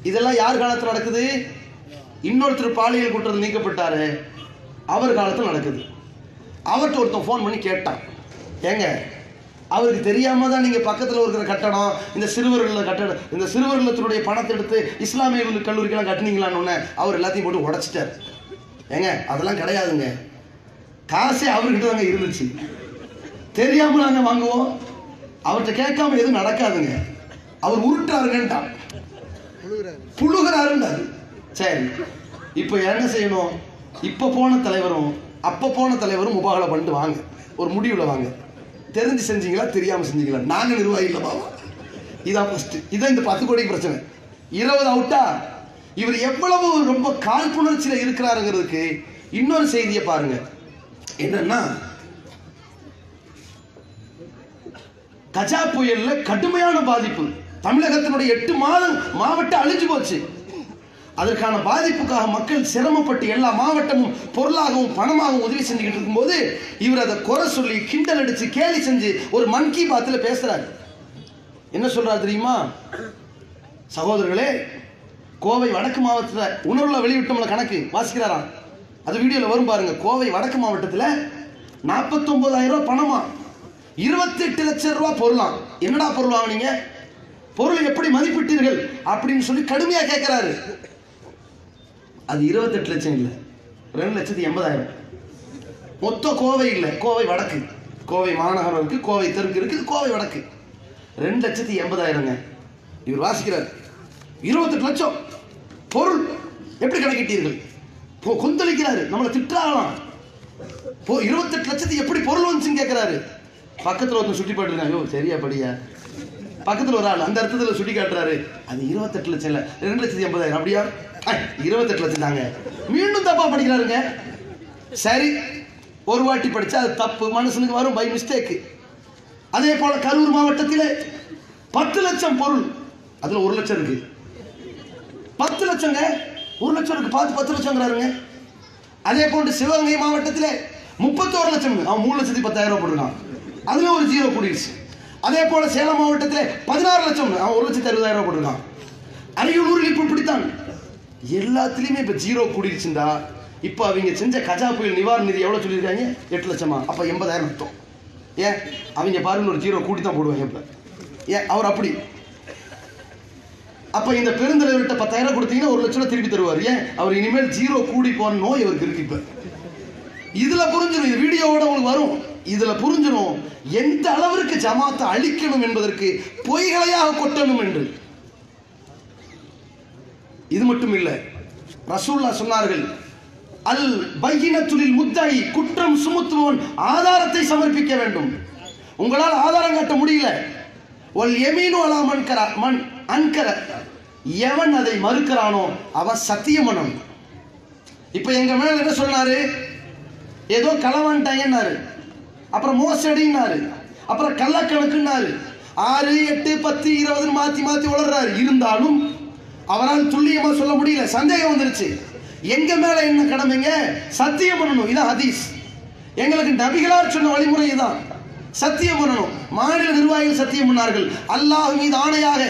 இதெல்லாம் யார் காலத்தில் நடக்குது? இன்னொருத்தர் பாலியல் குற்றம் நீக்கப்பட்டாரு, அவர் காலத்தில் நடக்குது. அவர்கிட்ட ஒருத்தன் ஃபோன் பண்ணி கேட்டான், ஏங்க அவருக்கு தெரியாம தான் நீங்க பக்கத்தில் இருக்கிற கட்டடம், இந்த சிறுவர்கள் கட்டடம், இந்த சிறுவர்களத்தினுடைய பணத்தை எடுத்து இஸ்லாமிய கல்லூரிக்கெல்லாம் கட்டினீங்களான்னு அவர் எல்லாத்தையும் போட்டு உடைச்சிட்டார். ஏங்க அதெல்லாம் கிடையாதுங்க, காசே அவர்கிட்ட தாங்க இருந்துச்சு, தெரியாம நாங்க வாங்குவோம், அவர்கிட்ட கேட்காம எதுவும் நடக்காதுங்க, அவர் உருட்டாருங்கன்ட்டான், புழுகிறாருன்றாரு. சரி, இப்ப என்ன செய்யணும்? இப்ப போன தலைவரும் அப்ப போன தலைவரும் முபாகலா பண்ணிட்டு வாங்க, ஒரு முடிவுல வாங்க. தெரிஞ்சு செஞ்சீங்களா தெரியாம செஞ்சீங்களா? நாங்க நிர்வாகி இல்ல பாவா. இதான் ஃபர்ஸ்ட். இதான் இந்த 10 கோடி பிரச்சனை. 20 அவுட்டா. இவர் எவ்வளவு ரொம்ப காழ்ப்புணர்ச்சியில இருக்கிறாருங்கிறதுக்கு இன்னொரு செய்தியை பாருங்க. என்னன்னா, கஜா புயல்ல கடுமையான பாதிப்பு. தமிழகத்தினுடைய 8 மாவட்டம் அழிஞ்சு போச்சு. அதற்கான பாதிப்புக்காக மக்கள் சிரமப்பட்டு எல்லா மாவட்டமும் பொருளாகவும் பணமாகவும் உதவி செஞ்சுக்கிட்டு இருக்கும்போது இவர் அதை குறை சொல்லி கிண்டல் அடிச்சு கேலி செஞ்சு ஒரு மன் கி பாத்ல பேசுறாரு. என்ன சொல்றாரு தெரியுமா? சகோதரர்களே, கோவை வடக்கு மாவட்டத்தில் உணர்வுல வெளியிட்டோம்ல கணக்கு வாசிக்கிறாராம், அது வீடியோல வரும் பாருங்க. கோவை வடக்கு மாவட்டத்தில் 49,000 ரூபாய் பணமா, 28 லட்சம் ரூபாய் பொருளாம். என்னடா பொருள் வாங்கினீங்க, பொருளை எப்படி மதிப்பிட்டீர்கள் அப்படின்னு சொல்லி கடுமையா கேட்கிறாரு. அது 28 லட்சம் இல்லை, 2,80,000. மொத்த கோவை இல்லை, கோவை வடக்கு, கோவை மாநகரம் இருக்கு, கோவை தெற்கு இருக்கு, கோவை வடக்கு. 2,80,000ங்க. இவர் வாசிக்கிறார். 28 லட்சம் பொருள் எப்படி கணக்கிட்டீர்கள்? கொந்தளிக்கிறாரு, நம்மளை திட்டாகலாம். 28 லட்சத்துக்கு எப்படி பொருள் வந்துச்சுன்னு கேட்கிறாரு. பக்கத்தில் ஒருத்தன் சுட்டி பாட்டுருக்கான், ஐயோ சரியா படியா. பக்கத்தில் ஒரு ஆள் அந்த அர்த்தத்தில் சுட்டி காட்டுறாரு, அது 28 லட்சம் இல்லை, 2,80,000. அப்படியா? 28 லட்சம் தாங்க. மீண்டும் தப்பா படிக்கிறாருங்க. சரி, ஒரு வாட்டி படிச்சா அது தப்பு, மனுஷனுக்கு வரும் பை மிஸ்டேக். அதே போல கரூர் மாவட்டத்தில் 10 லட்சம் பொருள், அதுல 1 லட்சம் இருக்கு. 10 லட்சங்க, 1 லட்சம் இருக்கு, பார்த்து 10 லட்சங்கிறாருங்க. அதே போன்று சிவகங்கை மாவட்டத்தில் 31 லட்சம், அவன் 3,10,000 போட்டிருக்கான், அதுல ஒரு 0 கூடிடுச்சு. அதே போல சேலம் மாவட்டத்தில் 16 லட்சம், அவன் 1,60,000 போட்டிருக்கான். அரியலூரில் இப்ப இப்படித்தான் எல்லாத்துலயுமே இப்ப 0 கூடிடுச்சுண்டா. இப்ப அவங்க செஞ்ச கஜா புயல் நிவாரண நிதி எவ்வளவு சொல்லியிருக்காங்க? 8 லட்சமா? அப்ப 80,000 அர்த்தம். ஏன் அவங்க பாருங்க, ஒரு 0 கூடி தான் போடுவாங்க. இப்ப ஏன் அவர் அப்படி? அப்ப இந்த பெருந்தலைவர்கிட்ட 10,000 கொடுத்தீங்கன்னா 1 லட்சம் திருப்பி தருவார். ஏன் அவர் இனிமேல் 0 கூடி போற நோய் அவருக்கு இருக்கு. இப்ப இதுல புரிஞ்சிடும், இது வீடியோவோட உங்களுக்கு வரும். இதுல புரிஞ்சிடும் எந்த அளவிற்கு ஜமாத்தை அழிக்கணும் என்பதற்கு பொய்களையாக கொட்டணும் என்று. இது மட்டும் இல்ல, ரசூலுல்லாஹ் சொன்னார்கள், அல் பையினத்துலில் முத்தாயி, குற்றம் சுமத்துபவன் ஆதாரத்தை சமர்ப்பிக்க வேண்டும். உங்களால் ஆதாரம் காட்ட முடியல, வல் யமீனு அலா மன் அன்கர, எவன் அதை மறுக்கிறானோ அவன் சத்தியம் பண்ணணும். இப்ப எங்க மேல என்ன சொன்னாரு? ஏதோ களவான்ட்டாங்கன்னாரு, அப்புறம் மோசடினாரு, அப்புறம் கள்ளக்கணக்குன்னாரு, 6, 8, 10, 20 மாத்தி மாத்தி வளர்றாரு. இருந்தாலும் அவரால் துல்லியமா சொல்ல முடியல, சந்தேகம் வந்துருச்சு. எங்க மேல என்ன கடமைங்க? சத்தியம் பண்ணணும். இதான் ஹதீஸ். எங்களுக்கு நபிகளார் சொன்ன வழிமுறை இதுதான், சத்தியம் பண்ணணும். மாநில நிர்வாகிகள் சத்தியம் பண்ணார்கள், அல்லாஹ் மீது ஆணையாக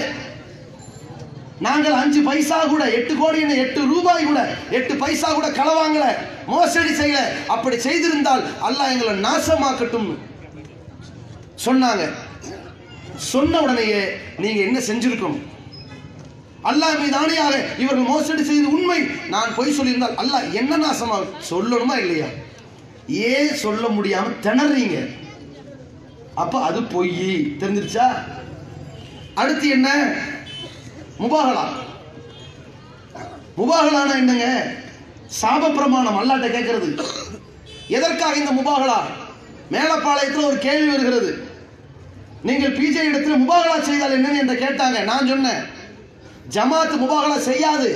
நாங்கள் 5 பைசா கூட, 8 கோடி 8 ரூபாய் கூட, 8 பைசா கூட களவாங்கல, மோசடி செய்யல. அப்படி செய்திருந்தால் அல்லாஹ் எங்களை நாசமாக்கட்டும் சொன்னாங்க. சொன்ன உடனேயே நீங்க என்ன செஞ்சிருக்கணும்? அல்லாஹ் மீது ஆணையாக இவர்கள் மோசடி செய்து உண்மை, நான் பொய் சொல்லியிருந்தால் அல்லாஹ் என்ன நாசமாக சொல்லணுமா இல்லையா? ஏன் சொல்ல முடியாம திணறீங்க? அப்ப அது பொய். தெரிஞ்சிருச்சா? அடுத்து என்ன? முபாகலா. முபாகலானா என்னங்க? சாப பிரமாணம். அல்லாஹ்ட்ட கேட்கிறது. எதற்காக இந்த முபாகலா? மேலப்பாளையத்தில் ஒரு கேள்வி வருகிறது. நீங்கள் பிஜே இடத்துல முபாகலா செய்தால் என்னன்னு என்று கேட்டாங்க. நான் சொன்னேன், ஜமாத் முபாகலா செய்யாது.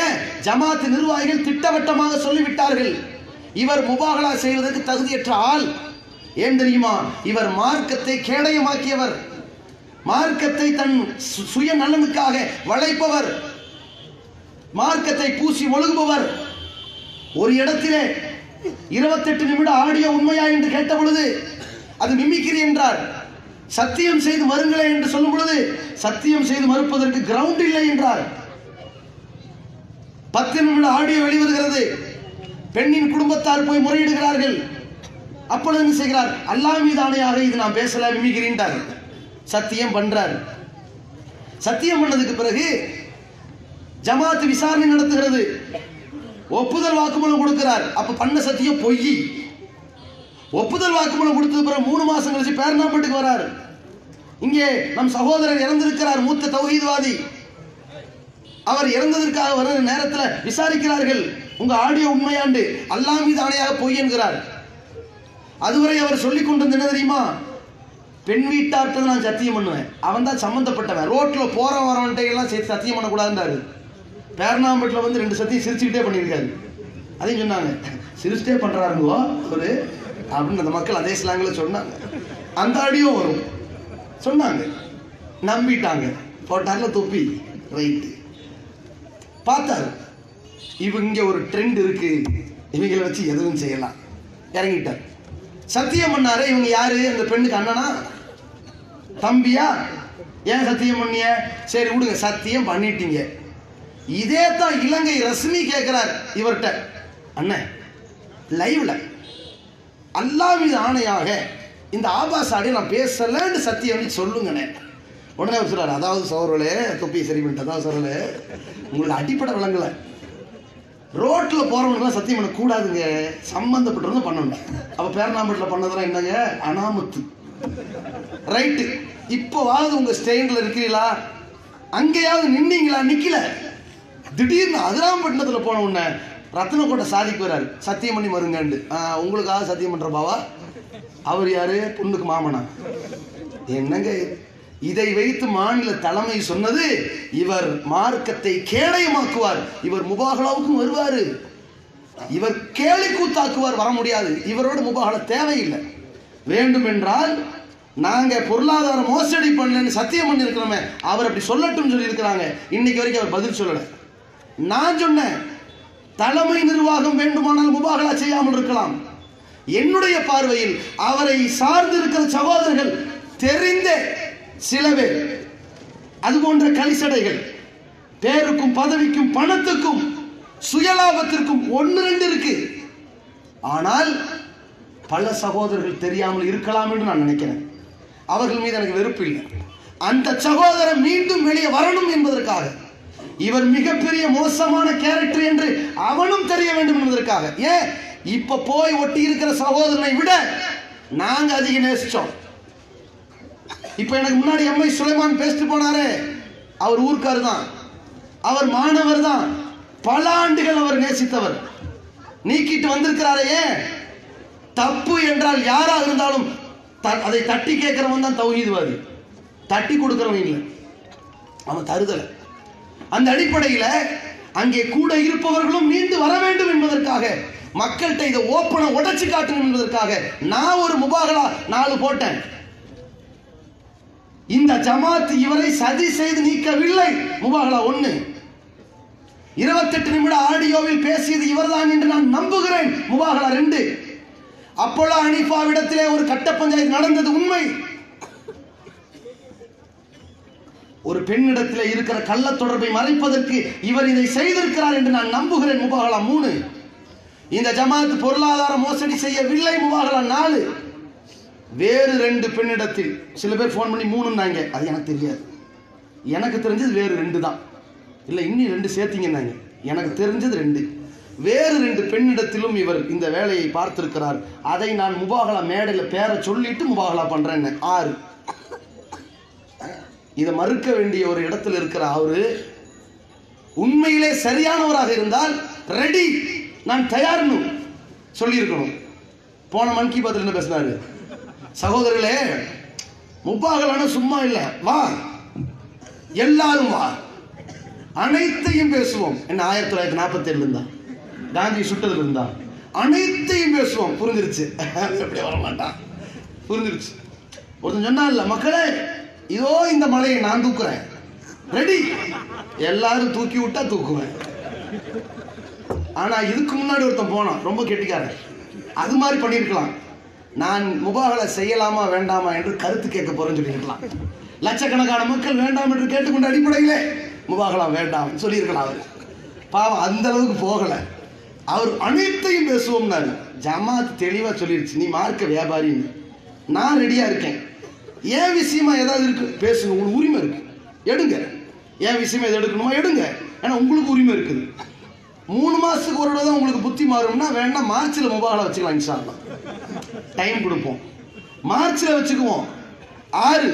ஏன்? ஜமாத் நிர்வாகிகள் திட்டவட்டமாக சொல்லிவிட்டார்கள், இவர் முபாகலா செய்வதற்கு தகுதியற்ற ஆள். ஏன் தெரியுமா? இவர் மார்க்கத்தை கேடயமாக்கியவர், மார்க்கத்தை தன் சுய நலனுக்காக வளைப்பவர், மார்க்கத்தை பூசி ஒழுகுபவர். ஒரு இடத்திலே 28 நிமிட ஆடியோ உண்மையா என்று கேட்ட பொழுது அது மிமிக்ரி என்றார். சத்தியம் செய்து மறுங்களே என்று சொல்லும் பொழுது சத்தியம் செய்து மறுப்பதற்கு கிரவுண்ட் இல்லை என்றார். 10 நிமிட ஆடியோ வெளிவருகிறது. பெண்ணின் குடும்பத்தார் போய் முறையிடுகிறார்கள். அப்பொழுது என்ன செய்கிறார்? அல்லாஹ் மீது ஆணையாக இது நான் பேசல, மிமிக்ரின்றார். சத்தியம் பண்றார். சத்தியம் பண்ணதுக்கு பிறகு ஜமாத் விசாரணை நடத்துகிறது. ஒப்புதல் வாக்குமூலம் கொடுக்கிறார். அப்ப பண்ண சத்தியம் பொய். ஒப்புதல் வாக்குமூலம் கொடுத்தது பிறகு 3 மாசம் கழிச்சு பேர்னாம்பட்டுக்கு வரார். இங்கே நம் சகோதரர் இறந்திருக்கிறார், மூத்த தௌஹீத்வாதி. அவர் இறந்ததற்காக வர நேரத்தில் விசாரிக்கிறார்கள், உங்க ஆடியோ உண்மையாண்டு. அல்லாஹ் மீது ஆணையாக பொய் என்கிறார். அதுவரை அவர் சொல்லிக் கொண்டிருந்த என்ன தெரியுமா? பெண் வீட்டார்ட்ட நான் சத்தியம் பண்ணுவேன், அவன் தான் சம்பந்தப்பட்டவன், ரோட்ல போற வரவன்ட்ட எல்லாம் சேர்த்து சத்தியம் பண்ணக்கூடாதுன்றாரு. பேர்னாம்பட்டில் வந்து 2 சத்தியம் சிரிச்சுக்கிட்டே பண்ணியிருக்காரு. அதையும் சொன்னாங்க, சிரிச்சுட்டே பண்றாருங்கோ ஒரு அப்படின்னு அந்த மக்கள் அதே ஸ்லாங்கில் சொன்னாங்க. அந்த ஆடியோ வரும் சொன்னாங்க, நம்பிட்டாங்க. போட்டார்ல தொப்பி, ரைட்டு பார்த்தாரு. இவங்க ஒரு ட்ரெண்ட் இருக்கு, இவங்களை வச்சு எதுவும் செய்யலாம், இறங்கிட்டார். சத்தியம் பண்ணாரு. இவங்க யாரு? அந்த பெண்ணுக்கு அண்ணனா தம்பியா? ஏன் சத்தியம் பண்ணிய? சரி விடுங்க, சத்தியம் பண்ணிட்டீங்க. இதே தான் இலங்கை ரஸ்மி கேட்கிறார் இவர்கிட்ட, அண்ணன் லைவ்ல அல்லாஹ் மீது ஆணையாக இந்த ஆபாஸ் ஆடியோ நான் பேசலன்னு சத்தியம் சொல்லுங்கண்ணே. உடனே அவர் சொல்றாரு, அதாவது சோழர்களே, தொப்பியை சரி பண்ணிட்டு, அதாவது சோழர்களே உங்களுக்கு அடிப்படை விளங்கல, ரோட்ல போறவங்கலாம் சத்தியம் பண்ண கூடாதுங்க, சம்பந்தப்பட்டிருந்தா பண்ணணும். அப்ப பேர்னாம்பட்டில் பண்ணதெல்லாம் என்னங்க? அனாமத்து. ரைட்டு. இப்போவாவது உங்க ஸ்டேண்ட்ல இருக்கிறீங்களா? அங்கேயாவது நின்னீங்களா? நிக்கல. திடீர்னு அதிராம்பட்டினத்தில் போன உடனே ரத்னக்கோட்டை சாதிக்கு வராரு, சத்தியம் பண்ணி மருங்கண்டு. உங்களுக்காக சத்தியம் பண்ற பாவா. அவர் யாரு? பொண்ணுக்கு மாமனா? என்னங்க இதை வைத்து மாநில தலைமை சொன்னது, இவர் மார்க்கத்தை கேடயமாக்குவார், இவர் முபாகலாவுக்கும் வருவாரு, இவர் கேலி கூத்தாக்குவார். வர முடியாது, இவரோட முபாகலா தேவையில்லை. வேண்டும் என்றால் நாங்க பொருளாதார மோசடி பண்ணலன்னு சத்தியம் பண்ணி இருக்கிறோமே, அவர் அப்படி சொல்லட்டும் சொல்லி இருக்கிறாங்க. இன்னைக்கு வரைக்கும் அவர் பதில் சொல்லல. நான் சொன்னேன், தலைமை நிர்வாகம் வேண்டுமானால் முபாகலா செய்யாமல் இருக்கலாம். என்னுடைய பார்வையில் அவரை சார்ந்து இருக்கிற சகோதரர்கள் தெரிந்த சில பேர், அது போன்ற கலிசடைகள், பேருக்கும் பதவிக்கும் பணத்துக்கும் சுயலாபத்திற்கும் 1-2 இருக்கு. ஆனால் பல சகோதரர்கள் தெரியாமல் இருக்கலாம் என்று நான் நினைக்கிறேன். அவர்கள் மீது எனக்கு வெறுப்பு இல்லை. அந்த சகோதரர் மீண்டும் வெளியே வரணும் என்பதற்காக, இவர் மிகப்பெரிய மோசமான கேரக்டர் என்று அவனும் தெரிய வேண்டும் என்பதற்காக. ஏன் இப்ப போய் ஒட்டி இருக்கிற சகோதரனை விட நாங்க அதிக நேசிச்சோம். இப்ப எனக்கு முன்னாடி எம்ஐ சுலைமான் பேசிட்டு போனாரு, அவர் ஊர்க்கார் தான், அவர் மாணவர் தான், பல ஆண்டுகள் அவர் நேசித்தவர். நீக்கிட்டு வந்திருக்கிறாரே. ஏன்? தப்பு என்றால் யாராக இருந்தாலும் அதை தட்டி கேட்கிறவன் தான் தௌஹீத்வாதி, தட்டி கொடுக்கிறவன் இல்லை, அவன் தருதலை. அந்த அடிப்படையில் அங்கே கூட இருப்பவர்களும் மீண்டு வர வேண்டும் என்பதற்காக, மக்கள்கிட்ட இதை ஓப்பனை உடைச்சு காட்டணும் என்பதற்காக நான் ஒரு முபாகலா 4 போட்டேன். இந்த ஜமாத் இவரை சதி செய்து நீக்கவில்லை. முபாகலா 1. 28 நிமிட ஆடியோவில் பேசியது இவர்தான் என்று நான் நம்புகிறேன். முபாகலா 2. அப்போலோ ஹனீஃபாவிடத்திலே ஒரு கட்ட பஞ்சாயத்து நடந்தது உண்மை. ஒரு பெண்ணிடத்திலே இருக்கிற கள்ள தொடர்பை மறைப்பதற்கு இவர் இதை செய்திருக்கிறார் என்று நான் நம்புகிறேன். முபாகலா 3. இந்த ஜமாத் பொருளாதார மோசடி செய்யவில்லை. முபாகலா 4. வேறு 2 பெண்ணிடத்தில் சில பேர் போன் பண்ணி 3ன்னாங்க, அது எனக்கு தெரியாது. எனக்கு தெரிஞ்சது வேறு 2 தான், இல்லை இன்னும் 2 சேர்த்தீங்கன்னாங்க. எனக்கு தெரிஞ்சது 2. வேறு 2 பெண்ணிடத்திலும் இவர் இந்த வேலையை பார்த்திருக்கிறார். அதை நான் முபாகலா மேடையில் பேரை சொல்லிட்டு முபாகலா பண்றேன். 6. இதை மறுக்க வேண்டிய ஒரு இடத்துல இருக்கிற அவரு உண்மையிலே சரியானவராக இருந்தால் ரெடி, நான் தயார்னு சொல்லியிருக்கணும். போன மன் கி பாத்தில் என்ன பேசினாரு? சகோதரர்களே, முபாகலான சும்மா இல்லை, வா எல்லாரும் வா, அனைத்தையும் பேசுவோம். என்ன 1947 இருந்தா, காந்தி சுட்டதுல இருந்தா, அனைத்தையும் பேசுவோம். புரிஞ்சிருச்சு, எப்படி வர மாட்டான், புரிஞ்சிருச்சு. ஒருத்தன் சொன்னா இல்ல, மக்களே இதோ இந்த மலையை நான் தூக்குறேன், ரெடி, எல்லாரும் தூக்கி விட்டா தூக்குவேன். ஆனா இதுக்கு முன்னாடி ஒருத்தன் போனான், ரொம்ப கெட்டிக்காரன், அது மாதிரி பண்ணிருக்கலாம். நான் முபாகலா செய்யலாமா வேண்டாமா என்று கருத்து கேட்க போறேன்னு சொல்லியிருக்கலாம். லட்சக்கணக்கான மக்கள் வேண்டாம் என்று கேட்டுக்கொண்ட அடிப்படையிலே முபாகலா வேண்டாம் சொல்லியிருக்கலாம். அவர் பாவம் அந்த அளவுக்கு போகல. அவர் அனைத்தையும் பேசுவோம்னாரு. ஜமாத் தெளிவா சொல்லிருச்சு, நீ மார்க்க வியாபாரின்னு, நான் ரெடியா இருக்கேன். ஏன் விஷயமா ஏதாவது இருக்கு பேசுங்க, உங்களுக்கு உரிமை இருக்கு, எடுங்க. ஏன் விஷயமா எது எடுக்கணுமா எடுங்க, ஏன்னா உங்களுக்கு உரிமை இருக்குது. 3 மாசத்துக்கு ஒரு தான் உங்களுக்கு புத்தி மாறும்னா வேணா மார்ச்சில் முபாகலா வச்சுக்கலாம். இன்ஷா அல்லாஹ் டைம் கொடுப்போம், மார்ச்சில் வச்சுக்குவோம். 6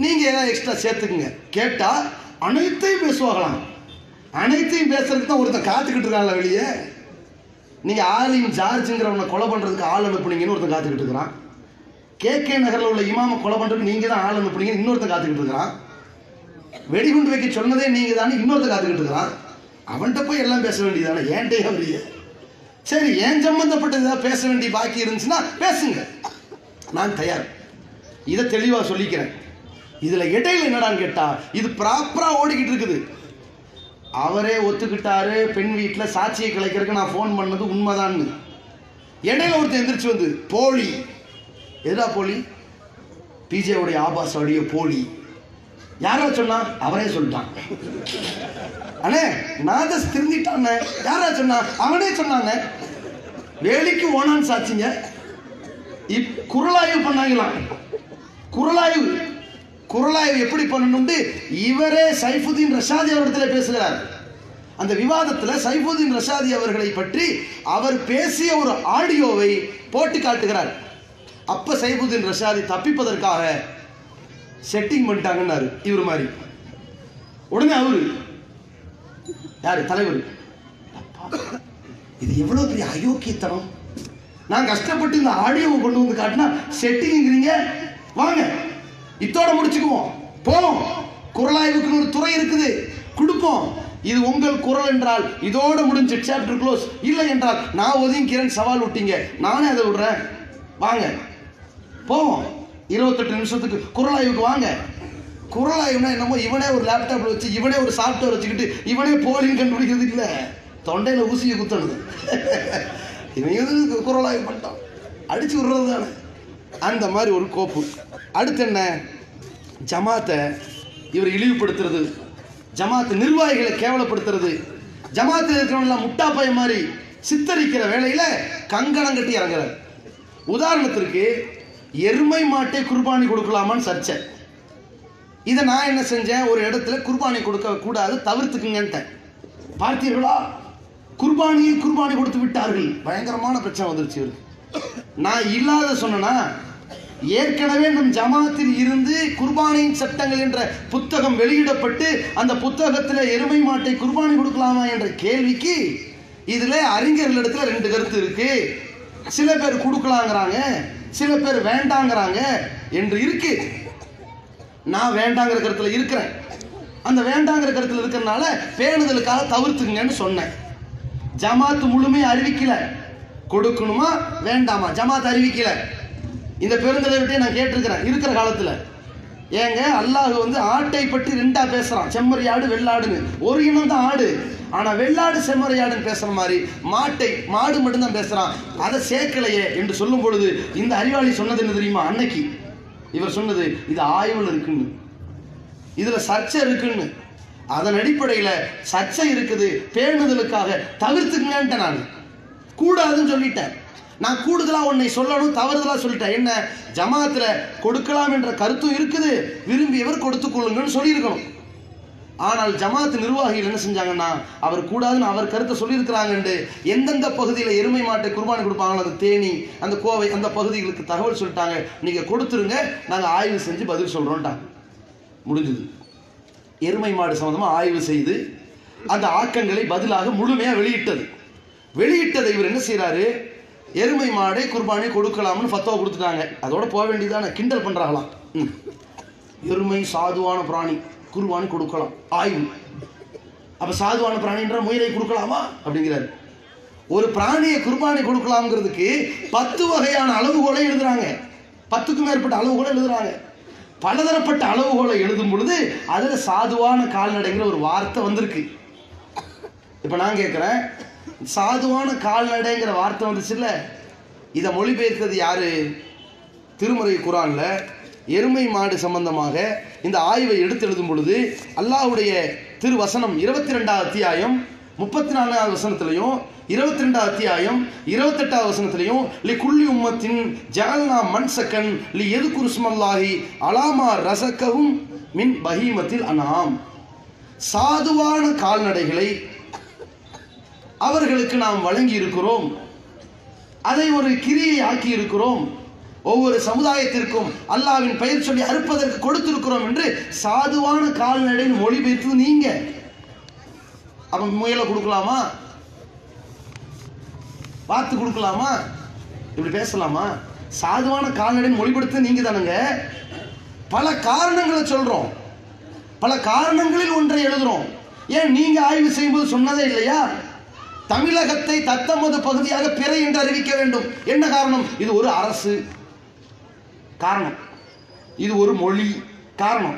நீங்க ஏதாவது எக்ஸ்ட்ரா சேர்த்துக்குங்க. கேட்டா அனைத்தையும் பேசுவாங்களாம். அனைத்தையும் பேசுறதுக்கு தான் ஒருத்தன் காத்துக்கிட்டு இருக்கான்ல வெளியே. நீங்க ஆலிம் ஜார்ஜுங்கிறவனை கொலை பண்றதுக்கு ஆள் அனுப்புனீங்கன்னு ஒருத்தன் காத்துக்கிட்டு இருக்கிறான். KK நகர்ல உள்ள இமாம கொலை பண்றதுக்கு நீங்க தான் ஆள் அனுப்புனீங்கன்னு இன்னொருத்தன் காத்துக்கிட்டு இருக்கிறான். வெடிகுண்டு வைக்க சொன்னதே நீங்க தானே இன்னொருத்தன் காத்துக்கிட்டு இருக்கிறான். அவன்கிட்ட போய் எல்லாம் பேச வேண்டியதானே, ஏன்டே அவரிய. சரி, ஏன் சம்பந்தப்பட்ட ஏதாவது பேச வேண்டிய பாக்கி இருந்துச்சுன்னா பேசுங்க, நான் தயார். இதை தெளிவா சொல்லிக்கிறேன். இதுல இடையில என்னடான்னு கேட்டா, இது ப்ராப்பரா ஓடிக்கிட்டு இருக்குது. அவரே ஒத்துக்கிட்டாரு, பெண் வீட்டுல சாட்சியை கலைக்கிறதுக்கு நான் போன் பண்ணது உண்மைதான்னு. இடையில ஒருத்தர் எந்திரிச்சு வந்து போலி. எதா போலி? பிஜேவுடைய ஆபாஸ் ஆடியோ போலி. யாரா சொன்னா? அவரே சொல்லிட்டான். அண்ணே நான் தான் திருந்திட்டான். யாரா சொன்னா? அவனே சொன்னாங்க. வேலைக்கு ஓனான்னு சாட்சிங்க. குரலாய்வு பண்ணாங்களாம். குரலாய்வு எப்படி பண்ணணும்னு இவரே சைஃபுதீன் ரஷாதி அவரிடத்தில் பேசுகிறார். அந்த விவாதத்தில் சைஃபுதீன் ரஷாதி அவர்களை பற்றி அவர் பேசிய ஒரு ஆடியோவை போட்டு காட்டுகிறார். அப்ப சைஃபுதீன் ரஷாதி தப்பிப்பதற்காக செட்டிங் பண்ணிட்டாங்கன்னாரு இவர் மாதிரி. உடனே அவரு யாரு தலைவர், இது எவ்வளவு பெரிய அயோக்கியத்தனம். நான் கஷ்டப்பட்டு இந்த ஆடியோவை கொண்டு வந்து காட்டினா செட்டிங்கிறீங்க, வாங்க இத்தோட முடிச்சுக்குவோம், போவோம். குரலாய்வுக்குன்னு ஒரு துறை இருக்குது, கொடுப்போம். இது உங்கள் குரல் என்றால் இதோட முடிஞ்சு சாப்டர் க்ளோஸ். இல்லை என்றால் நான் ஒதுங்கிறேன், சவால் விட்டீங்க, நானே அதை விடுறேன், வாங்க போவோம். 28 நிமிஷத்துக்கு குரலாய்வுக்கு வாங்க. குரலாய்வுனா என்னமோ இவனே ஒரு லேப்டாப்ல வச்சு இவனே ஒரு சாஃப்ட்வேர் வச்சுக்கிட்டு இவனே போலின்னு கண்டுபிடிக்கிறது இல்லை, தொண்டையில ஊசியை குத்தணுது. இவன் குரலாய்வு பண்ணிட்டான், அடிச்சு விடுறது தானே. அந்த மாதிரி ஒரு கோப்பு. அடுத்து என்ன? ஜமாத்தை இவர் இழிவுபடுத்துறது, ஜமாத் நிர்வாகிகளை கேவலப்படுத்துறது, ஜமாத்தில் இருக்கிறவங்களாம் முட்டாப்பைய மாதிரி சித்தரிக்கிற வேலையில கங்கணம் கட்டி இறங்குறார். உதாரணத்திற்கு எருமை மாட்டை குர்பானி கொடுக்கலாமான்னு சர்ச்சை. இதை நான் என்ன செஞ்சேன், ஒரு இடத்துல குர்பானி கொடுக்க கூடாது, தவிர்த்துக்குங்கன்ட்டேன். பார்த்தீர்களா, குர்பானி கொடுத்து விட்டார்கள். பயங்கரமான பிரச்சனை வந்துருச்சு இவருக்கு. நான் இல்லாத சொன்னா, ஏற்கனவே நம் ஜமாத்தில் இருந்து குர்பானியின் சட்டங்கள் என்ற புத்தகம் வெளியிடப்பட்டு அந்த புத்தகத்தில் எருமை மாட்டை குர்பானி கொடுக்கலாமா என்ற கேள்விக்கு இதுல அறிஞர்களிடத்துல 2 கருத்து இருக்கு. சில பேர் கொடுக்கலாங்கிறாங்க, சில பேர் வேண்டாங்கிறாங்க என்று இருக்கு. நான் வேண்டாங்கிற கருத்துல இருக்கிறேன். அந்த வேண்டாங்கிற கருத்துல இருக்கிறதுனால பேணுதலுக்காக தவிர்த்துங்கன்னு சொன்னேன். ஜமாத் முழுமையை அறிவிக்கல, கொடுக்கணுமா வேண்டாமா ஜமாத் அறிவிக்கல. இந்த பெருந்தலைவர்கிட்ட நான் கேட்டிருக்கிறேன் இருக்கிற காலத்துல, ஏங்க அல்லாஹ் ஆட்டை பற்றி 2ஆ பேசுறான், செம்மறியாடு வெள்ளாடுன்னு. ஒரு இனம் தான் ஆடு, ஆனா வெள்ளாடு செம்மறியாடுன்னு பேசுற மாதிரி மாடு மட்டும்தான் பேசுறான், அதை சேர்க்கலையே என்று சொல்லும் பொழுது இந்த அறிவாளி சொன்னது என்ன தெரியுமா? அன்னைக்கு இவர் சொன்னது, இது ஆய்வுல இருக்குன்னு, இதுல சர்ச்சை இருக்குன்னு. அதன் அடிப்படையில சர்ச்சை இருக்குது, பேணுதலுக்காக தவிர்த்துக்கங்கன்ட்டு நான் கூடாதுன்னு சொல்லிட்டேன். நான் கூடுதலா உன்னை சொல்லணும், தவறுதலா சொல்லிட்டேன். என்ன, ஜமாத்துல கொடுக்கலாம் என்ற கருத்தும் இருக்குது, விரும்பியவர் கொடுத்துக் கொள்ளுங்கன்னு சொல்லியிருக்கணும். ஆனால் ஜமாத் நிர்வாகிகள் என்ன செஞ்சாங்கன்னா, அவர் கூடாதுன்னு அவர் கருத்தை சொல்லியிருக்கிறாங்க. எந்தெந்த பகுதியில் எருமை மாட்டை குர்பானி கொடுப்பாங்களோ, அந்த தேனி, அந்த கோவை, அந்த பகுதிகளுக்கு தகவல் சொல்லிட்டாங்க. நீங்க கொடுத்துருங்க, நாங்க ஆய்வு செஞ்சு பதில் சொல்றோம்ட்டாங்க. முடிஞ்சது. எருமை மாடு சம்பந்தமா ஆய்வு செய்து அந்த ஆக்கங்களை பதிலாக முழுமையா வெளியிட்டதை இவர் என்ன செய்யறாரு, எருமை மாடை குர்பானி கொடுக்கலாம்னு ஃபத்வா கொடுத்துட்டாங்க. அதோட போக வேண்டியதான, கிண்டல் பண்றாங்களாம். எருமை சாதுவான பிராணி, குர்பானி கொடுக்கலாம் ஆய்வு. அப்ப சாதுவான பிராணின்ற முயலை கொடுக்கலாமா அப்படிங்கிறாரு. ஒரு பிராணியை குர்பானி கொடுக்கலாம்ங்கிறதுக்கு 10 வகையான அளவுகோலை எழுதுறாங்க. 10க்கும் மேற்பட்ட அளவுகோலை எழுதுறாங்க. பலதரப்பட்ட அளவுகோலை எழுதும் பொழுது அதுல சாதுவான கால்நடைங்கிற ஒரு வார்த்தை வந்திருக்கு. இப்ப நான் கேட்கிறேன், சாதுவான கால்நடைங்கிற வார்த்தை வந்துச்சு இல்ல, இதை மொழிபெயர்த்தது யாரு? திருமறை குர்ஆன்ல எருமை மாடு சம்பந்தமாக இந்த ஆய்வை எடுத்து எழுதும் பொழுது அல்லாஹ்வுடைய திருவசனம் 22வது அத்தியாயம் 34வது வசனத்திலையும் 22வது அத்தியாயம் 28வது வசனத்திலையும் லி குல்லி உம்மத்தின் ஜஅல்னா மன்சகன் லி யذ்குரு ஸ்மல்லாஹி அலாமா ரஸகஹும் மின் பஹீமத்தில் அன்ஆம், சாதுவான கால்நடைகளை அவர்களுக்கு நாம் வழங்கி இருக்கிறோம், அதை ஒரு கிரியை ஆக்கி இருக்கிறோம், ஒவ்வொரு சமுதாயத்திற்கும் அல்லாஹ்வின் பெயர் சொல்லி அறுப்பதற்கு கொடுத்திருக்கிறோம் என்று சாதுவான கால்நடை மொழிபெயர்த்து நீங்க. அப்ப முயலை கொடுக்கலாமா, பார்த்து கொடுக்கலாமா, இப்படி பேசலாமா? சாதுவான கால்நடை மொழிபெயர்த்து நீங்க தானுங்க. பல காரணங்களை சொல்றோம், பல காரணங்களில் ஒன்றை எழுதுறோம். ஏன் நீங்க ஆய்வு செய்யும்போது சொன்னதே இல்லையா? தமிழகத்தை தத்தமது பகுதியாக பிறை என்று அறிவிக்க வேண்டும். என்ன காரணம்? இது ஒரு அரசு காரணம், இது ஒரு மொழி காரணம்,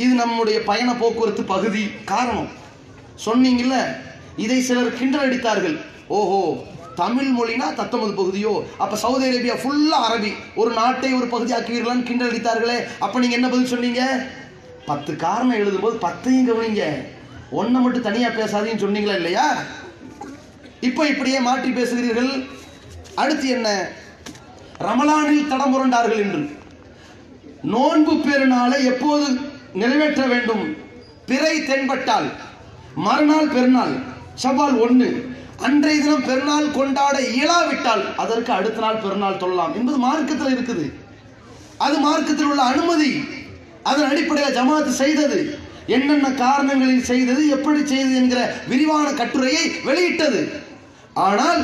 இது நம்முடைய பயண போக்குவரத்து பகுதி காரணம் சொன்னீங்கல்ல. இதை சிலர் கிண்டல் அடித்தார்கள். ஓஹோ, தமிழ் மொழினா தத்தமது பகுதியோ, அப்ப சவுதி அரேபியா ஃபுல்லா அரபி, ஒரு நாட்டை ஒரு பகுதி ஆக்குவீர்களான்னு கிண்டல் அடித்தார்களே. அப்ப நீங்க என்ன பதில் சொன்னீங்க? 10 காரணம் எழுதும்போது 10ஐயும் கவனிங்க, ஒன்றை மட்டும் தனியா பேசாதீங்கன்னு சொன்னீங்களா இல்லையா? இப்ப இப்படியே மாற்றி பேசுகிறீர்கள். அடுத்து என்ன? ரமலானில் தடம் புரண்டார்கள் என்று. நோன்பு பெருநாளை எப்போது நிறைவேற்ற வேண்டும்? பிறை தென்பட்டால் மறுநாள் பெருநாள் ஷவ்வால் 1, அன்றைய தினம் பெருநாள் கொண்டாட இயலாவிட்டால் அதற்கு அடுத்த நாள் பெருநாள் தொழலாம் என்பது மார்க்கத்தில் இருக்குது. அது மார்க்கத்தில் உள்ள அனுமதி. அதன் அடிப்படையில் ஜமாத் செய்தது, என்னென்ன காரணங்களில் செய்தது, எப்படி செய்தது என்கிற விரிவான கட்டுரையை வெளியிட்டது. ஆனால்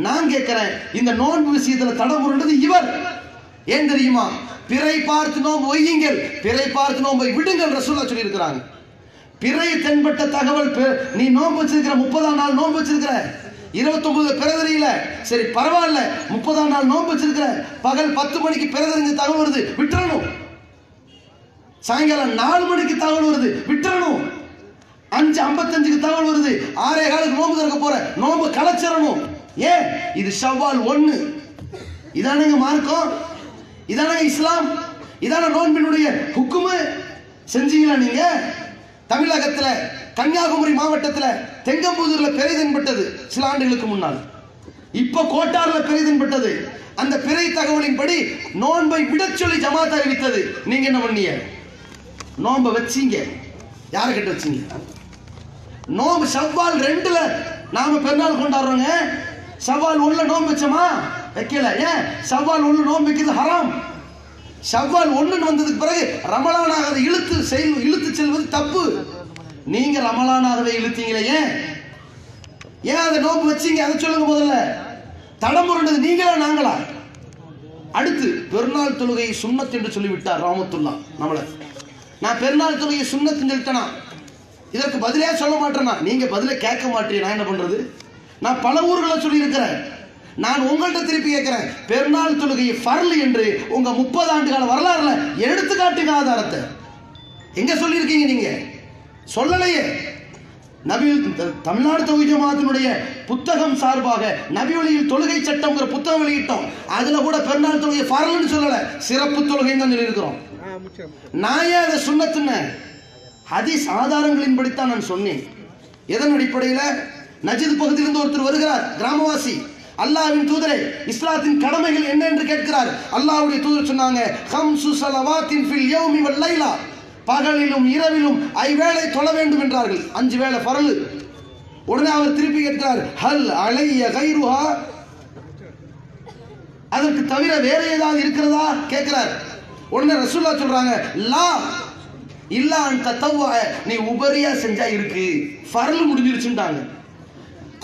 நான் கேட்கிறேன், இந்த நோன்பு விஷயத்தில் தடம் புரண்டது இவர். ஏன் தெரியுமா? பிறை பார்த்து நோன்பு வையுங்கள், பிறை பார்த்து நோன்பை விடுங்கள் ரசூலுல்லாஹ் சொல்லி இருக்கிறாங்க. பிறை தென்பட்ட தகவல், நீ நோன்பு வச்சிருக்கிற 30ஆம் நாள் நோன்பு வச்சிருக்கிற, 29 பிறை தெரியல, சரி பரவாயில்ல, 30ஆம் நாள் நோன்பு வச்சிருக்கிற, பகல் 10 மணிக்கு பிறை தெரிஞ்ச தகவல் வருது, விட்டுறணும். சாயங்காலம் 4 மணிக்கு தகவல் வருது, விட்டுறணும். 5:55க்கு தகவல் வருது, 6:15 நோன்பு திறக்க போற, நோன்பு கலைச்சிடணும். ஏன்? இது ஷவ்வால் 1. இதானங்க மார்க்கம், இதானங்க இஸ்லாம், இதான நோன்பினுடைய ஹுக்குமு. செஞ்சீங்களா நீங்க? தமிழகத்துல கன்னியாகுமரி மாவட்டத்துல தெங்கம்புதூர்ல பிறை தென்பட்டது சில ஆண்டுகளுக்கு முன்னால். இப்ப கோட்டார்ல பிறை தென்பட்டது. அந்த பிறை தகவலின்படி நோன்பை விடச் சொல்லி ஜமாத் அறிவித்தது. நீங்க என்ன பண்ணீங்க? நோன்பை வச்சீங்க. யாரை கிட்ட வச்சீங்க? நோன்பு ஷவ்வால் 2ல நாம பெருநாள் கொண்டாடுறோங்க. ஷவ்வால் 1ல நோன்பு வச்சோமா? வைக்கல. ஏன்? ஷவ்வால் 1ல நோன்பு வைக்கிறது ஹராம். ஷவ்வால் 1 வந்ததுக்கு பிறகு ரமலானாக இழுத்து செல்வது தப்பு. நீங்க ரமலானாகவே இழுத்தீங்களே, ஏன் அதை நோன்பு வச்சீங்க? அதை சொல்லுங்க முதல்ல. தடம் புரண்டது நீங்களா நாங்களா? அடுத்து பெருநாள் தொழுகை சுன்னத் என்று சொல்லிவிட்டார் ரஹ்மத்துல்லாஹ் நம்மள. நான் பெருநாள் தொழுகை சுன்னத் சொல்லிட்டேனா, இதற்கு பதிலே சொல்ல மாட்டேனா? நீங்க பதிலே கேட்க மாட்டீங்க. நான் என்ன பண்றது? நான் பல ஊர்களை சொல்லி இருக்கிறேன். நான் உங்கள்கிட்ட திருப்பி கேட்கிறேன், பெருநாள் தொழுகை ஃபர்ல் என்று உங்க 30 ஆண்டு கால வரலாறுல எடுத்து காட்டுங்க ஆதாரத்தை. எங்க சொல்லியிருக்கீங்க? நீங்க சொல்லலையே. நபி தமிழ்நாடு தௌஹீத் ஜமாஅத்தினுடைய புத்தகம் சார்பாக நபி வழியில் தொழுகை சட்டம்ங்கிற புத்தகம் வெளியிட்டோம். அதுல கூட பெருநாள் தொழுகை ஃபர்ல்னு சொல்லல, சிறப்பு தொழுகை தான் சொல்லி இருக்கிறோம். நான் ஏன் அதை சுன்னத்துன்னு ஹதீஸ் ஆதாரங்களின் படித்தான் நான் சொன்னேன். எதன் அடிப்படையில்? நஜித் பகுதியிலிருந்து ஒருத்தர் வருகிறார், கிராமவாசி. அல்லாஹ்வின் தூதரே, இஸ்லாத்தின் கடமைகள் என்ன என்று கேட்கிறார். அல்லாஹ்வுடைய தூதர் சொன்னாங்க, 5 ஸலவாத்தின் ஃபில் யௌமி வல் லைலா, பகலிலும் இரவிலும் 5 வேளை தொழ வேண்டும் என்றார்கள். 5 வேளை ஃபர்ல். உடனே அவர் திருப்பி கேட்கிறார், ஹல் அலைய கைருஹா, அதற்கு தவிர வேற ஏதாவது இருக்கிறதா கேட்கிறார். உடனே ரசூலுல்லாஹ் சொல்றாங்க, லா இல்லா அன் தத்தவ்வ, நீ உபரியா செஞ்சா இருக்கு, ஃபர்ல் முடிஞ்சிருச்சுட்டாங்க.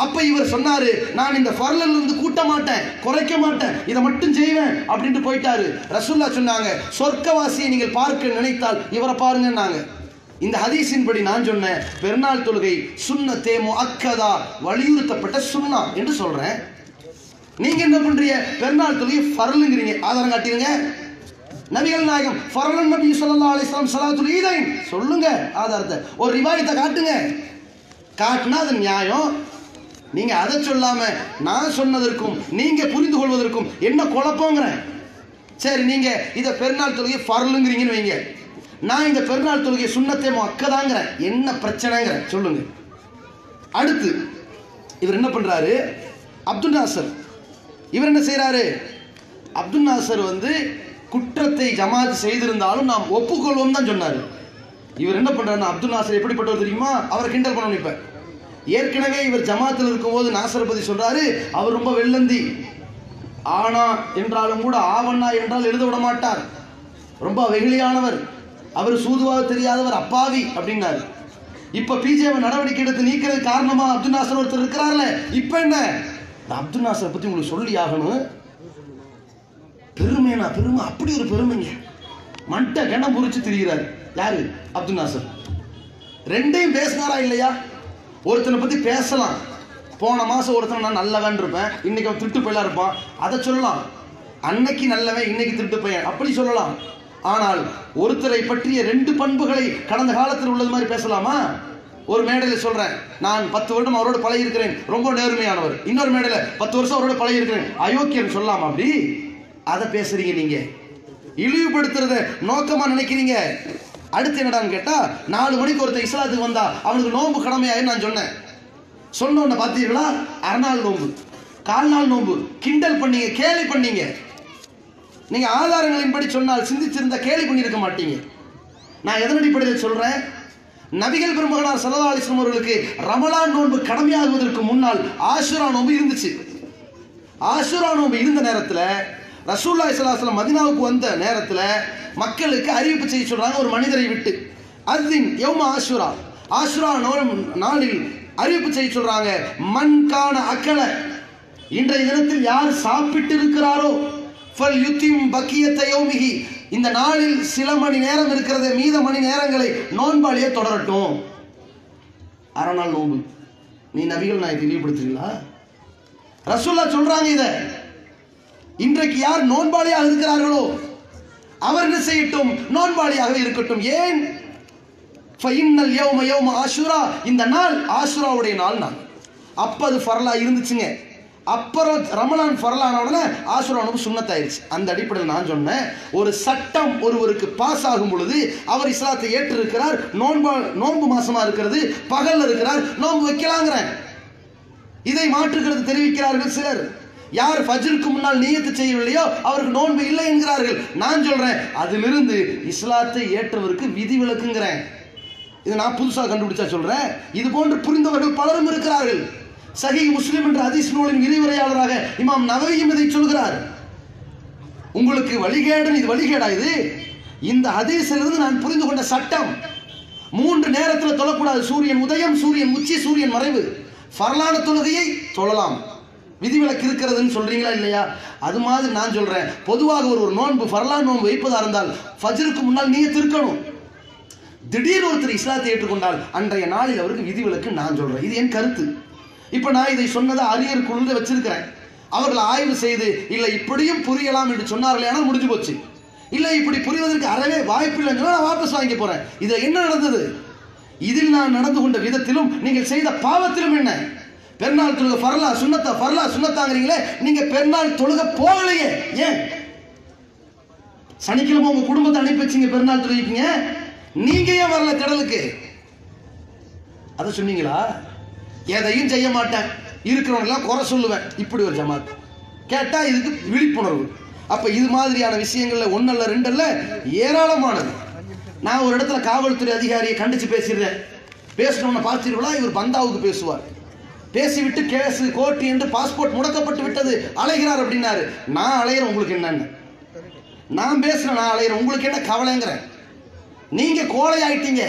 அப்ப இவர் சொன்னாரு, நான் இந்த ஃபர்ல்ல இருந்து கூட்ட மாட்டேன், குறைக்க மாட்டேன், இதை மட்டும் செய்வேன் அப்படின்ட்டு போயிட்டாரு. ரசூலுல்லாஹ் சொன்னாங்க, சொர்க்கவாசியை நீங்கள் பார்க்க நினைத்தால் இவரை பாருங்கன்னாங்க. இந்த ஹதீஸின் படி நான் சொன்னேன், பெருநாள் தொழுகை சுன்னத்தே முஅக்கதா, வலியுறுத்தப்பட்ட சுன்னா என்று சொல்றேன். நீங்க என்ன பண்றீங்க? பெருநாள் தொழுகை ஃபர்லுங்கிறீங்க. ஆதாரம் காட்டிருங்க. நபிகள் நாயகம் ஃபர்லன் நபி ஸல்லல்லாஹு அலைஹி வஸல்லம் ஸலாத்துல் ஈதைன் சொல்லுங்க, ஆதாரத்தை ஒரு ரிவாயத்தை காட்டுங்க. காட்டினா அது நியாயம். நீங்க அதை சொல்லாம நான் சொன்னதற்கும் நீங்க புரிந்து கொள்வதற்கும் என்ன குழப்பங்கிறேன். சரி, நீங்க இதை பெருநாள் தொழுகை ஃபர்லுங்கிறீங்கன்னு வைங்க, நான் இந்த பெருநாள் தொழுகை சுன்னத்தே முஅக்கதாங்கிறேன். என்ன பிரச்சனைங்கிறேன் சொல்லுங்க. அடுத்து இவர் என்ன பண்றாரு? அப்துல் நாசர் இவர் என்ன செய்யறாரு? அப்துல் நாசர் குற்றத்தை ஜமாத் செய்திருந்தாலும் நாம் ஒப்புக்கொள்வோம் தான் சொன்னாரு. இவர் என்ன பண்றாரு? அப்துல் நாசர் எப்படிப்பட்டவர் தெரியுமா? அவரை கிண்டல் பண்ணணும். இப்ப ஏற்கனவே இவர் ஜமாத்தில் இருக்கும்போது நாசரை பத்தி சொல்றாரு, அவர் ரொம்ப வெள்ளந்தி, ஆனா என்றாலும் கூட ஆவண்ணா என்றால் எழுத விட மாட்டார், ரொம்ப வெகுளியானவர், அவர் சூதுவாக தெரியாதவர், அப்பாவி அப்படின்னாரு. இப்ப பிஜேபி நடவடிக்கை எடுத்து நீக்கிறது காரணமா அப்துல் நாசர் ஒருத்தர் இருக்கிறார்ல. இப்ப என்ன? அப்துல் நாசரை பத்தி உங்களுக்கு சொல்லி ஆகணும். பெருமைனா பெருமை, அப்படி ஒரு பெருமைங்க. மண்ட கணம் புரிச்சு திரிகிறார். யாரு? அப்துல் நாசர். ரெண்டையும் பேசினாரா இல்லையா? ஒருத்தனை பத்தி பேசலாம், போன மாசம் ஒருத்தனை நான் நல்லவன் இருப்பேன், இன்னைக்கு அவன் திருட்டு பையலா இருப்பான், அதை சொல்லலாம். அன்னைக்கு நல்லவன் இன்னைக்கு திருட்டு பையன் அப்படி சொல்லலாம். ஆனால் ஒருத்தரை பற்றிய 2 பண்புகளை கடந்த காலத்தில் உள்ளது மாதிரி பேசலாமா? ஒரு மேடையில் சொல்றேன், நான் 10 வருடம் அவரோட பழகி இருக்கிறேன், ரொம்ப நேர்மையானவர். இன்னொரு மேடையில் 10 வருஷம் அவரோட பழகி இருக்கிறேன், அயோக்கியன் சொல்லலாம். அப்படி அதை பேசுறீங்க நீங்க, இழிவுபடுத்துறத நோக்கமா நினைக்கிறீங்க. அடுத்து என்னடான்னு கேட்டா, 4 மணிக்கு ஒருத்தர் இஸ்லாத்துக்கு வந்தா அவனுக்கு நோன்பு கடமையாயின்னு நான் சொன்னேன். சொன்ன உடனே பார்த்தீங்களா, அரைநாள் நோன்பு, 1/4 நாள் நோன்பு, கிண்டல் பண்ணீங்க, கேலி பண்ணீங்க. நீங்க ஆதாரங்களின்படி சொன்னால் சிந்திச்சிருந்தா கேலி பண்ணியிருக்க மாட்டீங்க. நான் எதன் அடிப்படையில் சொல்றேன்? நபிகள் பெருமகனார் ஸல்லல்லாஹு அலைஹி வஸல்லம் அவர்களுக்கு ரமலான் நோன்பு கடமையாகுவதற்கு முன்னால் ஆஷுரா நோன்பு இருந்துச்சு. ஆஷுரா நோன்பு இருந்த நேரத்தில் ரசூலுல்லாஹி ஸல்லல்லாஹு அலைஹி வஸல்லம் மதீனாவுக்கு வந்த நேரத்தில் மக்களுக்கு அறிவிப்பு செய்ய சொல்றாங்க, ஒரு மனிதரை விட்டு. அஸ்தின் யௌம ஆஷுரா, ஆஷுரா நாளில் அறிவிப்பு செய்ய சொல்றாங்க, மன் கான அக்கல, இன்றைய தினத்தில் யார் சாப்பிட்டு இருக்கிறாரோ ஃபல் யுத்திம் பக்கியத்த யௌமிஹி, இந்த நாளில் சில மணி நேரம் இருக்கிறது, மீத மணி நேரங்களை நோன்பாளியே தொடரட்டும். அரை நாள் நோன்பு. நீ நபிகள் நாயகத்தை இழிவுபடுத்துறீங்களா? ரசூலுல்லாஹ் சொல்றாங்க, இத இன்றைக்கு யார் நோன்பாளியாக இருக்கிறார்களோ அவர் என்ன செய்யட்டும்? நோன்பாளியாகவே இருக்கட்டும். ஏன்? ஃபைனல் யௌம யௌம ஆஷுரா, இந்த நாள் ஆஷுராவுடைய நாள். அப்ப அது ஃபர்லா இருந்துச்சுங்க. அப்புறம் ரமலான் ஃபர்லான உடனே ஆஷுரா நோன்பு சுன்னத்தாயிருச்சு. அந்த அடிப்படையில் நான் சொன்னேன், ஒரு சட்டம் ஒருவருக்கு பாஸ் ஆகும் பொழுது அவர் இஸ்லாத்தை ஏற்று இருக்கிறார், நோன்பு மாசமா இருக்கிறது, பகல்ல இருக்கிறார், நோன்பு வைக்கலாங்கிறேன். இதை மாற்றுகிறது தெரிவிக்கிறார்கள் சிலர். யார் ஃபஜ்ருக்கு முன்னால் நியத்து செய்யவில்லையோ அவருக்கு நோன்பு இல்லை என்கிறார்கள். நான் சொல்றேன், அதிலிருந்து இஸ்லாத்தை ஏற்றவருக்கு விதி விலக்குங்கிறேன். இது நான் புதுசாக கண்டுபிடிச்சா சொல்றேன். இது போன்று புரிந்தவர்கள் பலரும் இருக்கிறார்கள். சஹீஹ் முஸ்லிம் என்ற ஹதீஸ் நூலின் விரிவுரையாளராக இமாம் நவவியும் இதை சொல்கிறார். உங்களுக்கு வழிகேடு, இது வழிகேடா? இது இந்த ஹதீஸிலிருந்து நான் புரிந்து கொண்ட சட்டம், 3 நேரத்தில் தொழக்கூடாது. சூரியன் உதயம், சூரியன் உச்சி, சூரியன் மறைவு. ஃபர்லான தொழுகையை தொழலாம், விதிவிலக்கு இருக்கிறதுன்னு சொல்றீங்களா இல்லையா? அது மாதிரி நான் சொல்றேன், பொதுவாக ஒரு நோன்பு ஃபர்லான் நோன்பு வைப்பதா இருந்தால் ஃபஜ்ருக்கு முன்னால் நியத்து இருக்கணும். திடீர்னு ஒருத்தர் இஸ்லாத்தை ஏற்றுக்கொண்டால் அன்றைய நாளில் அவருக்கு விதிவிலக்கு நான் சொல்றேன். இது என் கருத்து. இப்ப நான் இதை சொன்னதை அறிஞர் குழுவில் வச்சிருக்கிறேன். அவர்கள் ஆய்வு செய்து இல்லை இப்படியும் புரியலாம் என்று சொன்னார்கள், ஆனால் முடிஞ்சு போச்சு. இல்லை இப்படி புரிவதற்கு அறவே வாய்ப்பில்லைன்னு நான் வாபஸ் வாங்கி போறேன். இதில் என்ன நடந்தது? இதில் நான் நடந்து கொண்ட விதத்திலும் நீங்கள் செய்த பாவத்திலும் என்ன? பெருநாள் தொழுக ஃபர்லா சுன்னத்தா, ஃபர்லா சுன்னத்தாங்கிறீங்களே, நீங்க பெருநாள் தொழுக போகலையே. ஏன்? சனிக்கிழமை உங்க குடும்பத்தை அனுப்பி வச்சீங்க பெருநாள் தொழுகிங்க, நீங்க ஏன் வரல திடலுக்கு? அதை சொன்னீங்களா? எதையும் செய்ய மாட்டேன், இருக்கிறவங்களாம் குறை சொல்லுவேன், இப்படி ஒரு ஜமாத் கேட்டா இதுக்கு விழிப்புணர்வு. அப்ப இது மாதிரியான விஷயங்கள்ல 1 அல்ல 2 அல்ல ஏராளமானது. நான் ஒரு இடத்துல காவல்துறை அதிகாரியை கண்டிச்சு பேசிடுறேன். பேசணும்னு பார்த்துருவா, இவர் பந்தாவுக்கு பேசுவார். பேசிவிட்டு கேஸ் கோர்ட் என்று பாஸ்போர்ட் முடக்கப்பட்டு விட்டது, அலைகிறார் அப்படின்னாரு. நான் அலைகிறேன், உங்களுக்கு என்னன்னு? நான் பேசுறேன், நான் அலைகிறேன், உங்களுக்கு என்ன கவலைங்கிறேன்? நீங்க கோழை ஆயிட்டீங்க,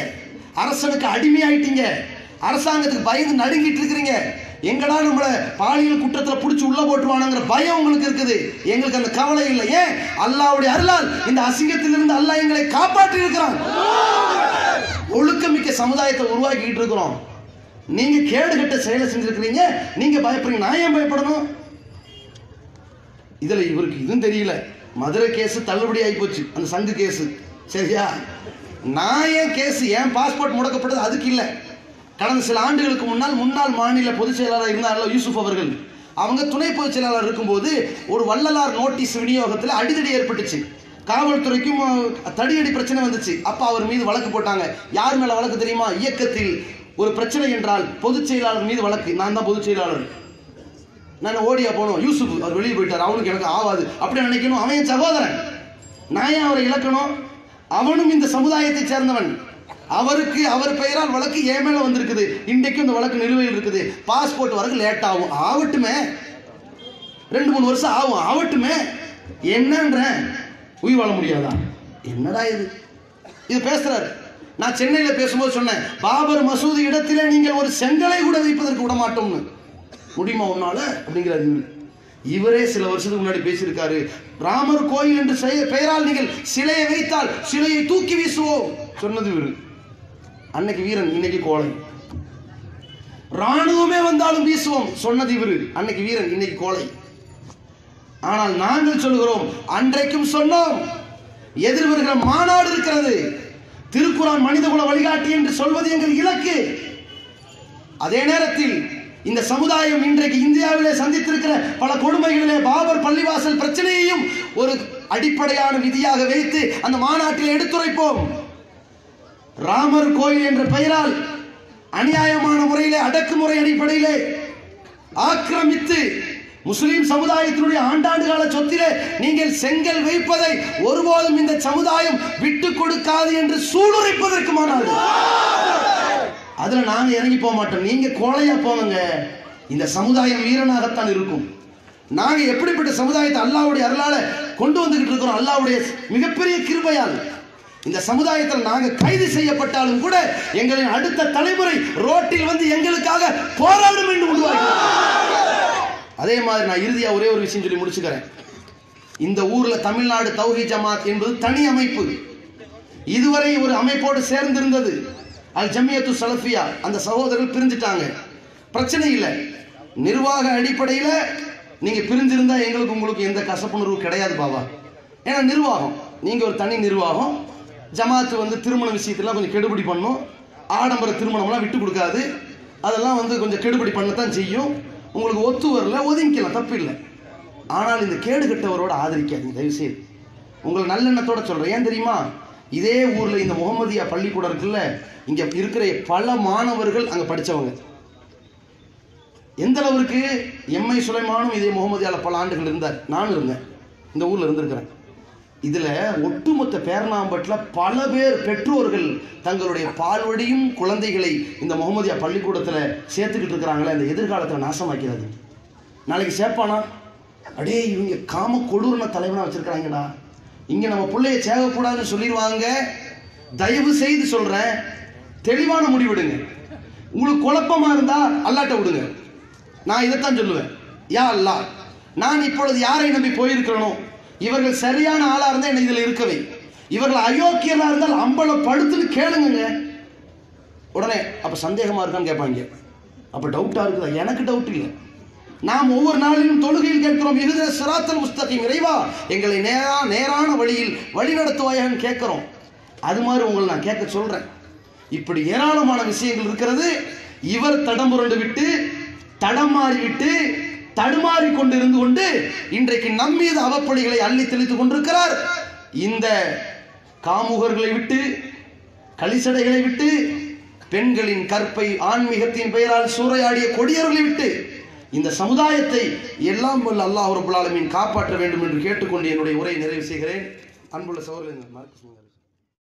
அரசனுக்கு அடிமை ஆயிட்டீங்க, அரசாங்கத்துக்கு பயந்து நடுங்கிட்டு இருக்கிறீங்க. எங்கடா நம்மள பாலியல் குற்றத்துல புடிச்சு உள்ள போட்டுருவானுங்கிற பயம் உங்களுக்கு இருக்குது. எங்களுக்கு அந்த கவலை இல்லை. ஏன்? அல்லாஹ்வுடைய அருளால் இந்த அசிங்கத்திலிருந்து அல்லாஹ் எங்களை காப்பாற்றி இருக்கிறான். ஒழுக்கமிக்க சமுதாயத்தை உருவாக்கிட்டு இருக்கிறோம். நீங்க கேடுகட்ட செயலை செஞ்சிருக்கிறீங்க, நீங்க பயப்படுறீங்க. நான் ஏன் பயப்படணும்? இதுல இவருக்கு இதுவும் தெரியல. மதுரை கேஸ் தள்ளுபடி ஆகி போச்சு, அந்த சங்கு கேஸ். சரியா? நான் ஏன் கேஸ், ஏன் பாஸ்போர்ட் முடக்கப்பட்டது அதுக்கு இல்லை. கடந்த சில ஆண்டுகளுக்கு முன்னாள் மாநில பொதுச் செயலாளர் இருந்தார்கள் யூசுப் அவர்கள். அவங்க துணை பொதுச் செயலாளர் இருக்கும்போது ஒரு வள்ளலார் நோட்டீஸ் விநியோகத்தில் அடிதடி ஏற்பட்டுச்சு. காவல்துறைக்கும் தடியடி பிரச்சனை வந்துச்சு. அப்ப அவர் மீது வழக்கு போட்டாங்க. யார் மேல வழக்கு தெரியுமா? இயக்கத்தில் ஒரு பிரச்சனை என்றால் பொதுச் செயலாளர் மீது வழக்கு. நான் தான் பொதுச் செயலாளர், நான் ஓடியா போனோம். யூசுப் அவர் வெளியே போயிட்டார், அவனுக்கு எனக்கு ஆவாது அப்படி நினைக்கணும். அவன் என் சகோதரன், நான் ஏன் அவரை இழக்கணும்? அவனும் இந்த சமுதாயத்தை சேர்ந்தவன். அவருக்கு அவர் பெயரால் வழக்கு என் மேல வந்திருக்குது. இன்றைக்கு இந்த வழக்கு நிலுவையில் இருக்குது. பாஸ்போர்ட் வரக்கு லேட் ஆகும், ஆவட்டுமே, 2-3 வருஷம் ஆகும், ஆவட்டுமே. என்னன்ற உயிர் வாழ முடியாதா? என்னடா இது? இது பேசுறாரு. நான் சென்னையில பேசும்போது சொன்னேன், பாபர் மசூதி இடத்திலே நீங்கள் ஒரு செங்கலை கூட வைப்பதற்கு விட மாட்டோம்னு. முடியுமா உன்னால அப்படிங்கிறாரு. இவரே சில வருஷத்துக்கு முன்னாடி பேசியிருக்காரு, ராமர் கோயில் என்று பெயரால் நீங்கள் சிலையை வைத்தால் சிலையை தூக்கி வீசுவோம் சொன்னது இவரு. அன்னைக்கு வீரன், இன்னைக்கு கோழை. ராணுவமே வந்தாலும் வீசுவோம் சொன்னது இவரு. அன்னைக்கு வீரன், இன்னைக்கு கோழை. ஆனால் நாங்கள் சொல்கிறோம், அன்றைக்கும் சொன்னோம். எதிர்வருகிற மாநாடு இருக்கிறது, திருக்குரான் மனிதகுல வழிகாட்டி என்று சொல்வது எங்கள் இலக்கு. அதே நேரத்தில் இந்த சமுதாயம் இன்றைக்கு இந்தியாவிலே சந்தித்திருக்கிற பல கொடுமைகளிலே பாபர் பள்ளிவாசல் பிரச்சனையையும் ஒரு அடிப்படையான விதியாக வைத்து அந்த மாநாட்டில் எடுத்துரைப்போம். ராமர் கோயில் என்ற பெயரால் அநியாயமான முறையிலே, அடக்குமுறை அடிப்படையிலே ஆக்கிரமித்து முஸ்லிம் சமுதாயத்தினுடைய ஆண்டாண்டு கால சொத்திலே நீங்கள் செங்கல் வைப்பதை ஒருபோதும் இந்த சமுதாயம் விட்டுக் கொடுக்காது என்று சூளுரைப்பதற்கு மாநாடு. அதுல நாங்க இறங்கி போக மாட்டோம். நீங்க கோழையா போங்க. இந்த சமுதாயம் வீரனாகத்தான் இருக்கும். நாங்க எப்படிப்பட்ட சமுதாயத்தை அல்லாஹ்வுடைய அருளால கொண்டு வந்துகிட்டு இருக்கிறோம். அல்லாஹ்வுடைய மிகப்பெரிய கிருபையால் இந்த சமுதாயத்தில் நாங்க கைது செய்யப்பட்டாலும் கூட எங்களின் அடுத்த தலைமுறை ரோட்டில் வந்து எங்களுக்காக போராடும் என்று உருவாக்கி. அதே மாதிரி நான் இறுதியா ஒரே ஒரு விஷயம் சொல்லி முடிச்சுக்கிறேன். இந்த ஊர்ல தமிழ்நாடு தௌஹீத் ஜமாத் என்பது தனி அமைப்பு. இதுவரை ஒரு அமைப்போடு சேர்ந்திருந்தது அல் ஜமியத்து சலஃபியா. அந்த சகோதரர்கள் பிரிஞ்சுட்டாங்க, பிரச்சனை இல்லை. நிர்வாக அடிப்படையில் நீங்க பிரிஞ்சிருந்தா எங்களுக்கு உங்களுக்கு எந்த கசப்புணர்வு கிடையாது பாபா. ஏன்னா நிர்வாகம், நீங்க ஒரு தனி நிர்வாகம். ஜமாத்து வந்து திருமண விஷயத்தெல்லாம் கொஞ்சம் கெடுபிடி பண்ணும். ஆடம்பர திருமணம்லாம் விட்டு கொடுக்காது. அதெல்லாம் வந்து கொஞ்சம் கெடுபிடி பண்ணத்தான் செய்யும். உங்களுக்கு ஒத்து வரல, ஒதுங்கிக்கலாம், தப்பு இல்லை. ஆனால் இந்த கேடு கட்டவரோட ஆதரிக்காதீங்க தயவுசெய்து. உங்களை நல்லெண்ணத்தோட சொல்றேன். ஏன் தெரியுமா? இதே ஊர்ல இந்த முகமதியா பள்ளிக்கூடம் இருக்குல்ல, இங்க இருக்கிற பல மாணவர்கள் அங்க படிச்சவங்க. எந்த அளவுக்கு எம்ஐ சுலைமானும் இதே முகமதியால பல ஆண்டுகள் இருந்தார். நானும் இருந்தேன், இந்த ஊர்ல இருந்திருக்கிறேன். இதுல ஒட்டுமொத்த பேரணாம்பட்டுல பல பேர் பெற்றோர்கள் தங்களுடைய பால்வடியும் குழந்தைகளை இந்த முகமதியா பள்ளிக்கூடத்துல சேர்த்துக்கிட்டு இருக்கிறாங்களே. அந்த எதிர்காலத்துல நாசமாக்கிறது. நாளைக்கு சேர்ப்பானா, அடே இவங்க காம கொடூரன தலைவனா வச்சிருக்காங்கடா, இங்க நம்ம பிள்ளைய சேகக்கூடாதுன்னு சொல்லிடுவாங்க. தயவு செய்து சொல்றேன், தெளிவான முடிவெடுங்க. உங்களுக்கு குழப்பமா இருந்தா அல்லாட்ட விடுங்க. நான் இதைத்தான் சொல்லுவேன். யா அல்லாஹ், நான் இப்பொழுது யாரை நம்பி போயிருக்கிறனோ இவர்கள் சரியான ஆளா இருந்தா என்ன இதுல இருக்கவே, இவர்கள் அயோக்கியமா இருந்தால் அம்பல படுத்துன்னு கேளுங்க. உடனே அப்ப சந்தேகமா இருக்கான்னு கேட்பாங்க. அப்ப டவுட்டா இருக்குதா? எனக்கு டவுட் இல்லை. நாம் ஒவ்வொரு நாளிலும் தொழுகையில் கேட்கிறோம், இஹ்தின ஸிராத்தல் முஸ்தகீம், இறைவா எங்களை நேரான வழியில் வழி நடத்துவாயான்னு கேட்கிறோம். அது மாதிரி உங்களை நான் கேட்க சொல்றேன். இப்படி ஏராளமான விஷயங்கள் இருக்கிறது. இவர் தடம்புரண்டு விட்டு, தடமாறி விட்டு, தடுமாறி கொண்டு இருந்து கொண்டு இன்றைக்கு நம்மீது அவப்படிகளை அள்ளி தெளித்துக் கொண்டிருக்கிறார். இந்த காமுகர்களை விட்டு, களிசடைகளை விட்டு, பெண்களின் கற்பை ஆன்மீகத்தின் பெயரால் சூறையாடிய கொடியவர்களை விட்டு இந்த சமுதாயத்தை எல்லாம் வல்ல அல்லாஹ் ரப்பல் ஆலமீன் காப்பாற்ற வேண்டும் என்று கேட்டுக்கொண்டு என்னுடைய உரையை நிறைவு செய்கிறேன். அன்புள்ள சகோதரர்களே,